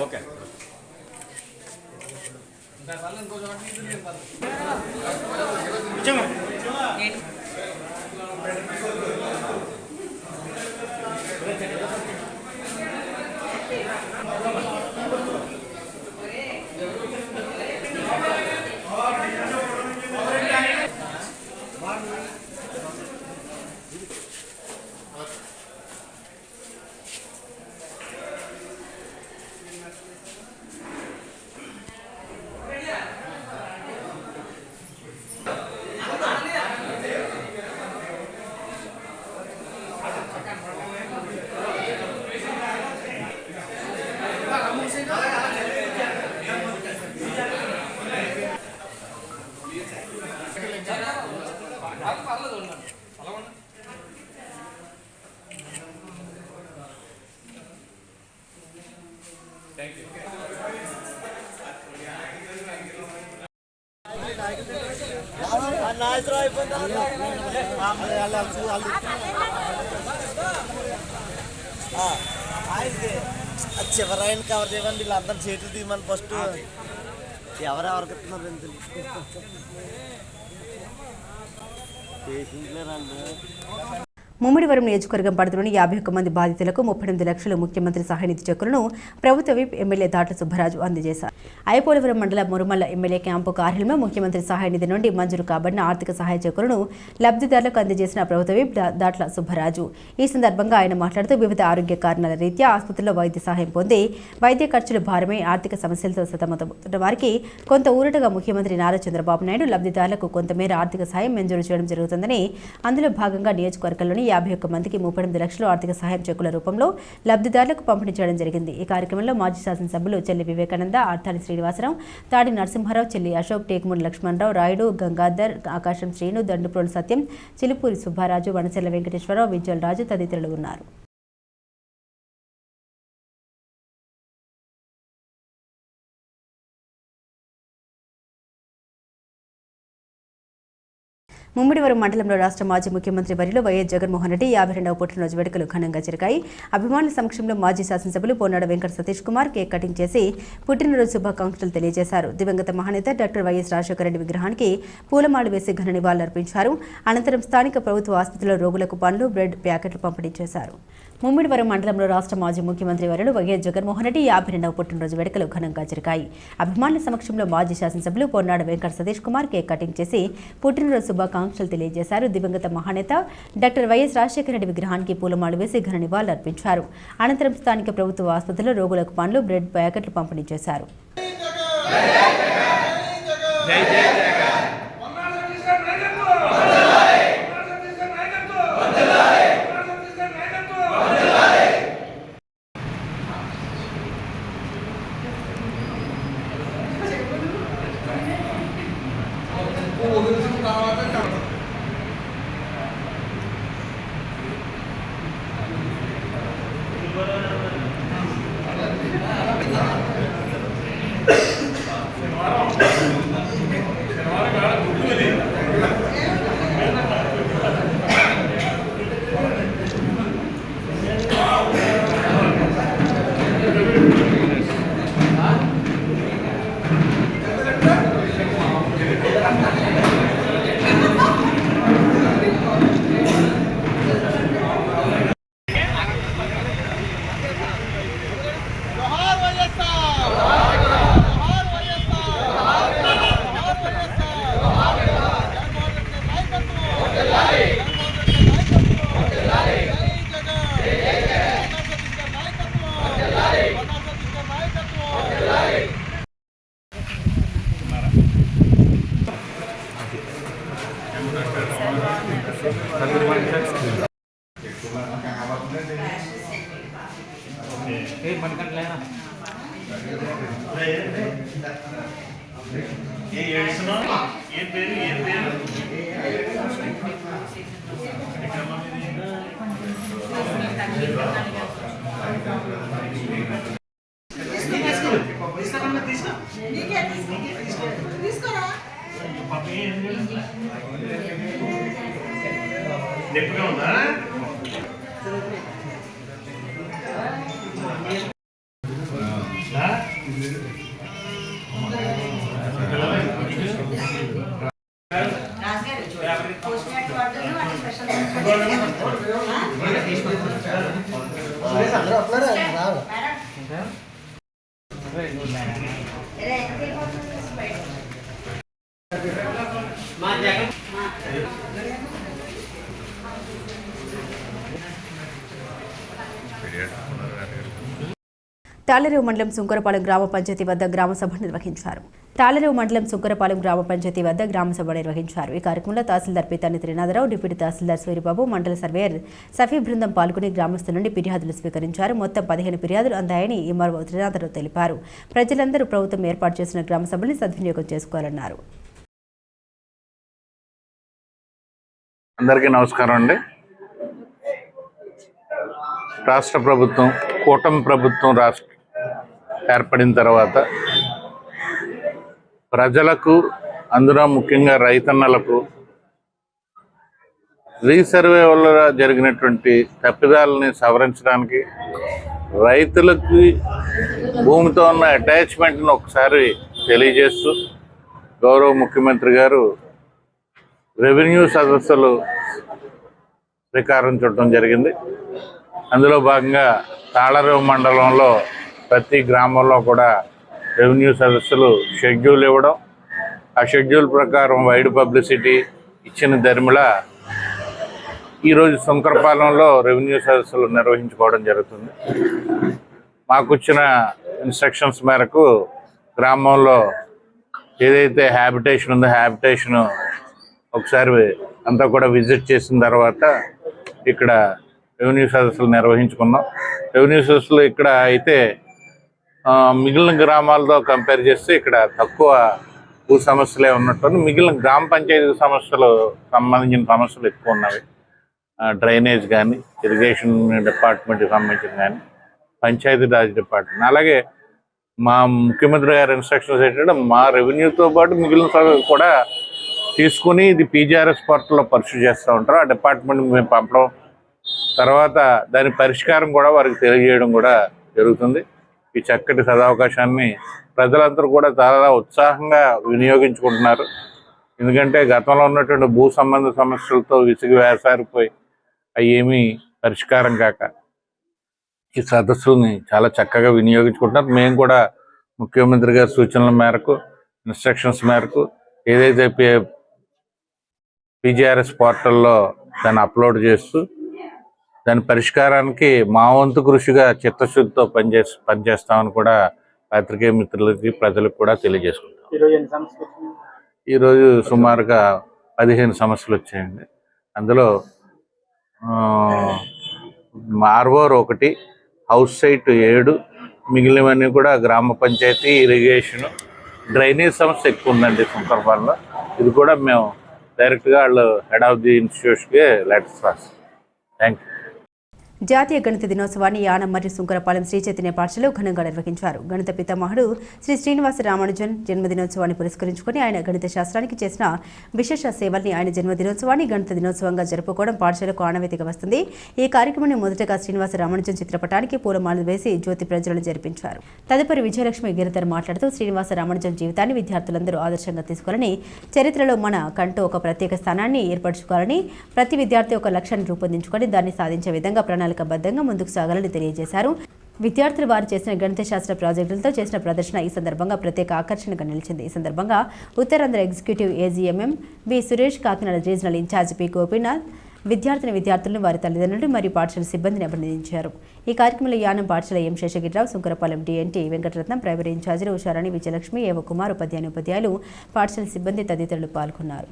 ఓకే చివరైన కవర్ చేయండి, వీళ్ళందరూ చేతులు తీయమని ఫస్ట్ ఎవరెవరికి ఇస్తున్నారు ముమ్మిడివరం నియోజకవర్గం పరిధిలోని 51 మంది బాధితులకు 38 లక్షల ముఖ్యమంత్రి సహాయ నిధి చెక్కులను ప్రభుత్వ విప్ ఎమ్మెల్యే దాట్ల సుబ్బరాజు అందజేశారు. ఐపోలవరం మండల మురుమల్ల ఎమ్మెల్యే క్యాంపు కార్యాలయంలో ముఖ్యమంత్రి సహాయ నిధి నుండి మంజూరు కాబడిన ఆర్థిక సహాయ చెక్కులను లబ్ధిదారులకు అందజేసిన ప్రభుత్వ విప్ దాట్ల సుబ్బరాజు. ఈ సందర్భంగా ఆయన మాట్లాడుతూ వివిధ ఆరోగ్య కారణాల రీత్యా ఆసుపత్రిలో వైద్య సహాయం పొంది వైద్య ఖర్చుల భారమై ఆర్థిక సమస్యలతో సతమతమవుతున్న వారికి కొంత ఊరటగా ముఖ్యమంత్రి నారా చంద్రబాబు నాయుడు లబ్ధిదారులకు కొంతమేర ఆర్థిక సహాయం మంజూరు చేయడం జరుగుతుందని, అందులో భాగంగా నియోజకవర్గంలోని 51 మందికి 38 లక్షల ఆర్థిక సహాయం చెక్కుల రూపంలో లబ్ధిదారులకు పంపిణీ చేయడం జరిగింది. ఈ కార్యక్రమంలో మాజీ శాసనసభ్యులు చెల్లి వివేకానంద, ఆర్తాడి శ్రీనివాసరావు, తాడి నరసింహారావు, చెల్లి అశోక్, టేకుమూడి లక్ష్మణరావు, రాయుడు, గంగాధర్, ఆకాశం శ్రీను, దండుప్రోలు సత్యం, చిలుపూరి సుబ్బారాజు, వనసెల్ల వెంకటేశ్వరరావు, విజయల్ రాజు తదితరులు ఉన్నారు. ముమ్మిడివరం మండలంలో రాష్ట్ర మాజీ ముఖ్యమంత్రి వర్యులు వైఎస్ జగన్మోహన్ రెడ్డి 52వ పుట్టినరోజు వేడుకలు ఘనంగా జరిగాయి. అభిమానుల సమక్షంలో మాజీ శాసనసభ్యులు పొన్నాడ వెంకట సతీష్ కుమార్ కేక్ కటింగ్ చేసి పుట్టినరోజు శుభాకాంక్షలు తెలియజేశారు. దివంగత మహానేత డాక్టర్ వైఎస్ రాజశేఖర రెడ్డి విగ్రహానికి పూలమాలలు వేసి ఘన నివాళులర్పించారు. అనంతరం స్థానిక ప్రభుత్వ ఆసుపత్రిలో రోగులకు పండ్లు, బ్రెడ్ ప్యాకెట్లు పంపిణీ చేశారు. ముమ్మిడివరం మండలంలో రాష్ట్ర మాజీ ముఖ్యమంత్రి వర్యులు వైఎస్ జగన్మోహన్ రెడ్డి 52వ పుట్టినరోజు వేడుకలు ఘనంగా జరిగాయి. అభిమానుల సమక్షంలో మాజీ శాసనసభ్యులు పొన్నాడ వెంకట సతీష్ కుమార్ కేక్ కటింగ్ చేసి పుట్టినరోజు శుభాకాంక్షలు తెలియజేశారు. దివంగత మహానేత డాక్టర్ వైఎస్ రాజశేఖర రెడ్డి విగ్రహానికి పూలమాల వేసి ఘన నివాళులర్పించారు. అనంతరం స్థానిక ప్రభుత్వ ఆసుపత్రిలో రోగులకు పండ్లు, బ్రెడ్ ప్యాకెట్లు పంపిణీ చేశారు. తాళరేవు మండలం సుంకరపాలెం గ్రామ పంచాయతీ వద్ద గ్రామ సభ నిర్వహించారు. తాళరేవు మండలం సుంకరపాలెం గ్రామ పంచాయతీ వద్ద గ్రామ సభ నిర్వహించారు. ఈ కార్యక్రమంలో తహసీల్దార్ పీతాని త్రినాథరావు, డిప్యూటీ తహసీల్దార్ సూరిబాబు, మండల సర్వేయర్ సఫీ బృందం పాల్గొని గ్రామస్తుల నుండి ఫిర్యాదులు స్వీకరించారు. మొత్తం 15 ఫిర్యాదులు అందాయని ఎంఆర్ఓ త్రినాథరావు తెలిపారు. ప్రజలందరూ ప్రభుత్వం ఏర్పాటు చేసిన గ్రామ సభల్ని సద్వినియోగం చేసుకోవాలన్నారు. అందరికీ నమస్కారం అండి. రాష్ట్ర ప్రభుత్వం, కూటమి ప్రభుత్వం ఏర్పడిన తర్వాత ప్రజలకు, అందులో ముఖ్యంగా రైతన్నలకు రీసర్వే వల్ల జరిగినటువంటి తప్పిదాలని సవరించడానికి, రైతులకి భూమితో ఉన్న అటాచ్మెంట్ను ఒకసారి తెలియజేస్తూ గౌరవ ముఖ్యమంత్రి గారు రెవెన్యూ సదస్సులు శ్రీకారం చుట్టడం జరిగింది. అందులో భాగంగా తాళరేవు మండలంలో ప్రతి గ్రామంలో కూడా రెవెన్యూ సదస్సులు షెడ్యూల్ ఇవ్వడం, ఆ షెడ్యూల్ ప్రకారం వైడ్ పబ్లిసిటీ ఇచ్చిన ధర్మిళ ఈరోజు శంకరపాలెంలో రెవెన్యూ సదస్సులు నిర్వహించుకోవడం జరుగుతుంది. మాకు వచ్చిన ఇన్స్ట్రక్షన్స్ మేరకు గ్రామంలో ఏదైతే హ్యాబిటేషన్ ఉందో హ్యాబిటేషన్ ఒకసారి అంతా కూడా విజిట్ చేసిన తర్వాత ఇక్కడ రెవెన్యూ సదస్సులు నిర్వహించుకున్నాం. రెవెన్యూ సదస్సులు ఇక్కడ అయితే మిగిలిన గ్రామాలతో కంపేర్ చేస్తే ఇక్కడ తక్కువ భూ సమస్యలే ఉన్నట్టు, మిగిలిన గ్రామ పంచాయతీ సంబంధించిన సమస్యలు ఎక్కువ ఉన్నవి. డ్రైనేజ్ కానీ, ఇరిగేషన్ డిపార్ట్మెంట్కి సంబంధించిన కానీ, పంచాయతీరాజ్ డిపార్ట్మెంట్. అలాగే మా ముఖ్యమంత్రి గారి ఇన్స్ట్రక్షన్స్ ఏంటంటే మా రెవెన్యూతో పాటు మిగిలిన కూడా తీసుకుని ఇది పీజీఆర్ఎస్ పోర్టల్లో పర్సూ చేస్తూ ఉంటారు. ఆ డిపార్ట్మెంట్ మేము పంపడం, తర్వాత దాని పరిష్కారం కూడా వారికి తెలియజేయడం కూడా జరుగుతుంది. ఈ చక్కటి సదవకాశాన్ని ప్రజలందరూ కూడా చాలా ఉత్సాహంగా వినియోగించుకుంటున్నారు. ఎందుకంటే గతంలో ఉన్నటువంటి భూ సంబంధ సమస్యలతో విసిగి వేసారిపోయి అవి ఏమీ పరిష్కారం కాక ఈ సదస్సుల్ని చాలా చక్కగా వినియోగించుకుంటున్నారు. మేము కూడా ముఖ్యమంత్రి గారి సూచనల మేరకు, ఇన్స్ట్రక్షన్స్ మేరకు ఏదైతే పీజీఆర్ఎస్ పోర్టల్లో దాన్ని అప్లోడ్ చేస్తూ దాని పరిష్కారానికి మా వంతు కృషిగా చిత్తశుద్ధితో పనిచేస్తామని కూడా పాత్రికేయ మిత్రులకి, ప్రజలకు కూడా తెలియజేసుకుంటాం. ఈరోజు సుమారుగా 15 సమస్యలు వచ్చాయండి. అందులో ఆర్ఓఆర్ 1, హౌస్ సైట్ 7, మిగిలినవన్నీ కూడా గ్రామ పంచాయతీ, ఇరిగేషన్, డ్రైనేజ్ సమస్య ఎక్కువ ఉందండి శంకరపాలెంలో. ఇది కూడా మేము డైరెక్ట్గా వాళ్ళు హెడ్ ఆఫ్ ది ఇన్స్టిట్యూట్స్కి లెటర్స్ రాస్తాం. Thank you. జాతీయ గణిత దినోత్సవాన్ని యానం మరియు సుంకరపాలెం శ్రీ చైతన్య పాఠశాలలో ఘనంగా నిర్వహించారు. గణిత పితామహుడు శ్రీ శ్రీనివాస రామానుజన్ జన్మదినోత్సవాన్ని పురస్కరించుకుని ఆయన గణిత శాస్త్రానికి చేసిన విశేష సేవల్ని ఆయన జన్మదినోత్సవాన్ని గణిత దినోత్సవంగా జరుపుకోవడం పాఠశాలకు ఆనవాయితీగా వస్తుంది. ఈ కార్యక్రమాన్ని మొదటగా శ్రీనివాస రామానుజన్ చిత్రపటానికి పూలమాలలు వేసి జ్యోతి ప్రజ్వలన జరిపించారు. తదుపరి విజయలక్ష్మి గిరిధర్ మాట్లాడుతూ శ్రీనివాస రామానుజన్ జీవితాన్ని విద్యార్థులందరూ ఆదర్శంగా తీసుకోవాలని, చరిత్రలో మన కంటూ ఒక ప్రత్యేక స్థానాన్ని ఏర్పరచుకోవాలని, ప్రతి విద్యార్థి ఒక లక్ష్యాన్ని రూపొందించుకొని దాన్ని సాధించే విధంగా ప్రణాళికబద్ధంగా ముందుకు సాగాలని తెలియజేశారు. విద్యార్థులు వారు చేసిన గణిత శాస్త్ర ప్రాజెక్టులతో చేసిన ప్రదర్శన ఈ సందర్భంగా ప్రత్యేక ఆకర్షణగా నిలిచింది. ఈ సందర్భంగా Uttarandhra executive AGMM B Suresh, Kakinada regional incharge P Gopinath విద్యార్థులను, వారి తల్లిదండ్రులు మరియు పాఠశాల సిబ్బందిని అభినందించారు. ఈ కార్యక్రమంలో యానం పాఠశాల ఎం శేషగిరిరావు, సుంకరపాలెం డిఎన్టీ వెంకటరత్నం, ప్రైమరీ ఇన్ఛార్జీలు ఉషారాణి, విజయలక్ష్మి, ఏవ కుమార్, ఉపాధ్యాయులు, పాఠశాల సిబ్బంది తదితరులు పాల్గొన్నారు.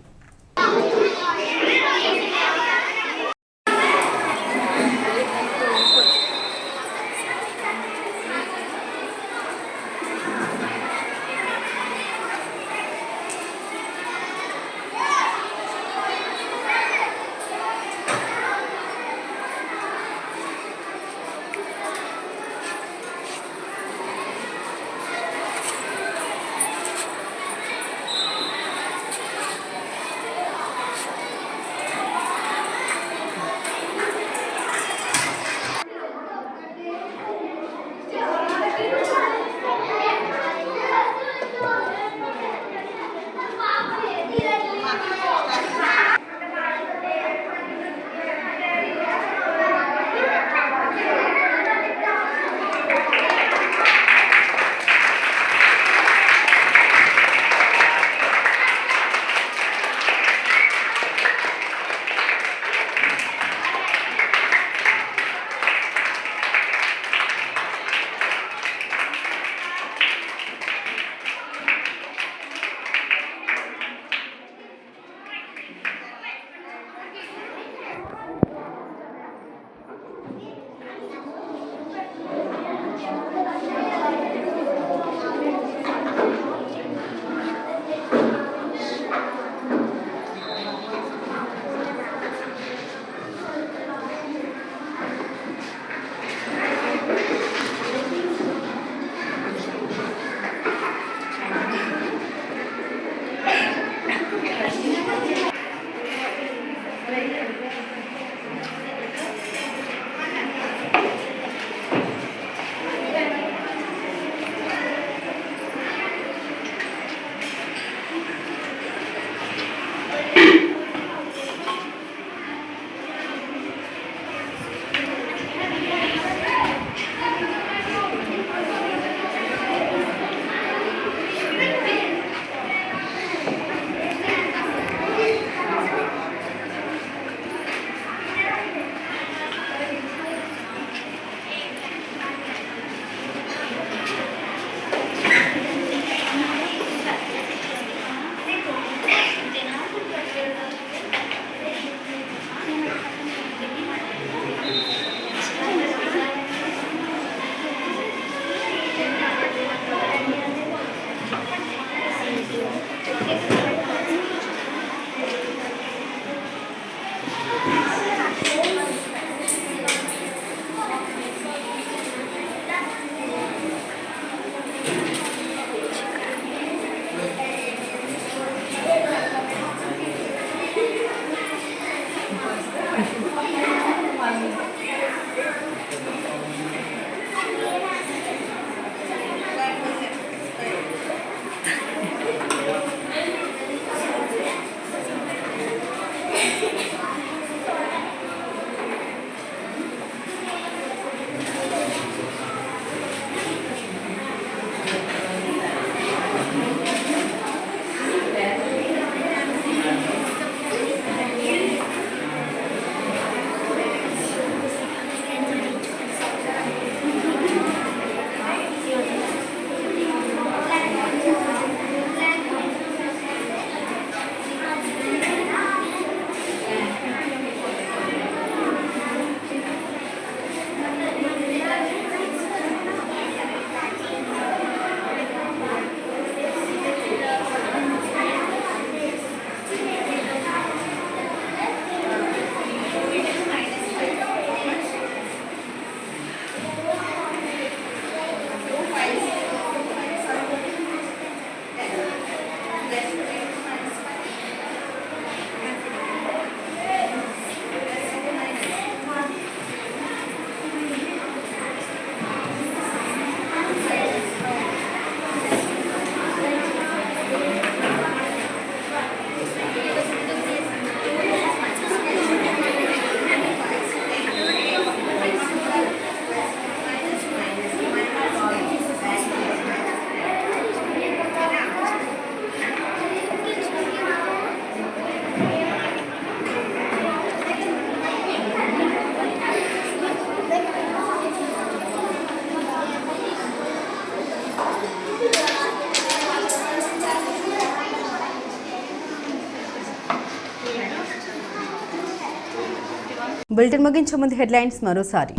బులెటిన్ ముగించే ముందు హెడ్లైన్స్ మరోసారి.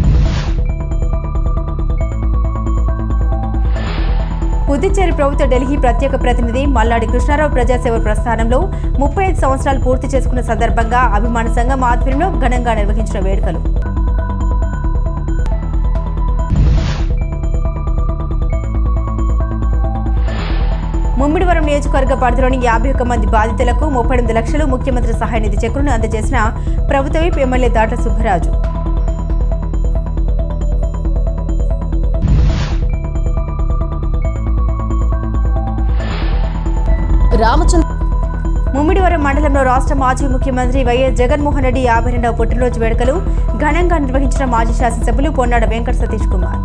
పుదుచ్చేరి ప్రభుత్వ ఢిల్లీ ప్రత్యేక ప్రతినిధి మల్లాడి కృష్ణారావు ప్రజాసేవ ప్రస్థానంలో 35 సంవత్సరాలు పూర్తి చేసుకున్న సందర్భంగా అభిమాన సంఘం ఆధ్వర్యంలో ఘనంగా నిర్వహించిన వేడుకలు. ముమ్మిడివరం నియోజకవర్గ పరిధిలోని 51 మంది బాధితులకు 38 లక్షలు ముఖ్యమంత్రి సహాయ నిధి చెక్కులను అందజేసిన ప్రభుత్వ విప్ ఎమ్మెల్యే దాట సుబ్బరాజు. ముమ్మిడివరం మండలంలో రాష్ట్ర మాజీ ముఖ్యమంత్రి వైఎస్ జగన్మోహన్ రెడ్డి 52వ పుట్టినరోజు వేడుకలు ఘనంగా నిర్వహించిన మాజీ శాసనసభ్యులు పొన్నాడ వెంకట సతీష్ కుమార్.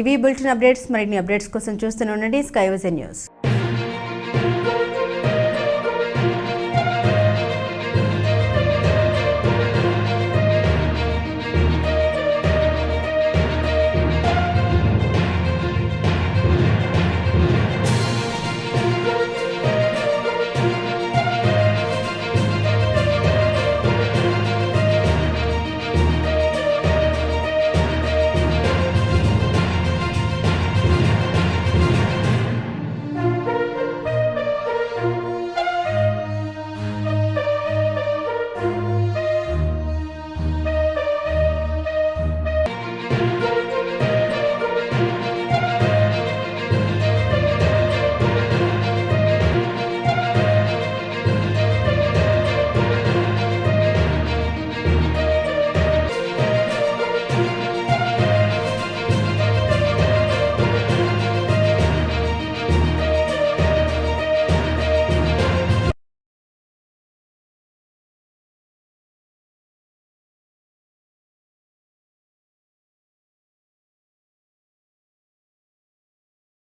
ఇవి బులెటిన్ అప్డేట్స్. మరిన్ని అప్డేట్స్ కోసం చూస్తూనే ఉండండి స్కై విజన్ న్యూస్.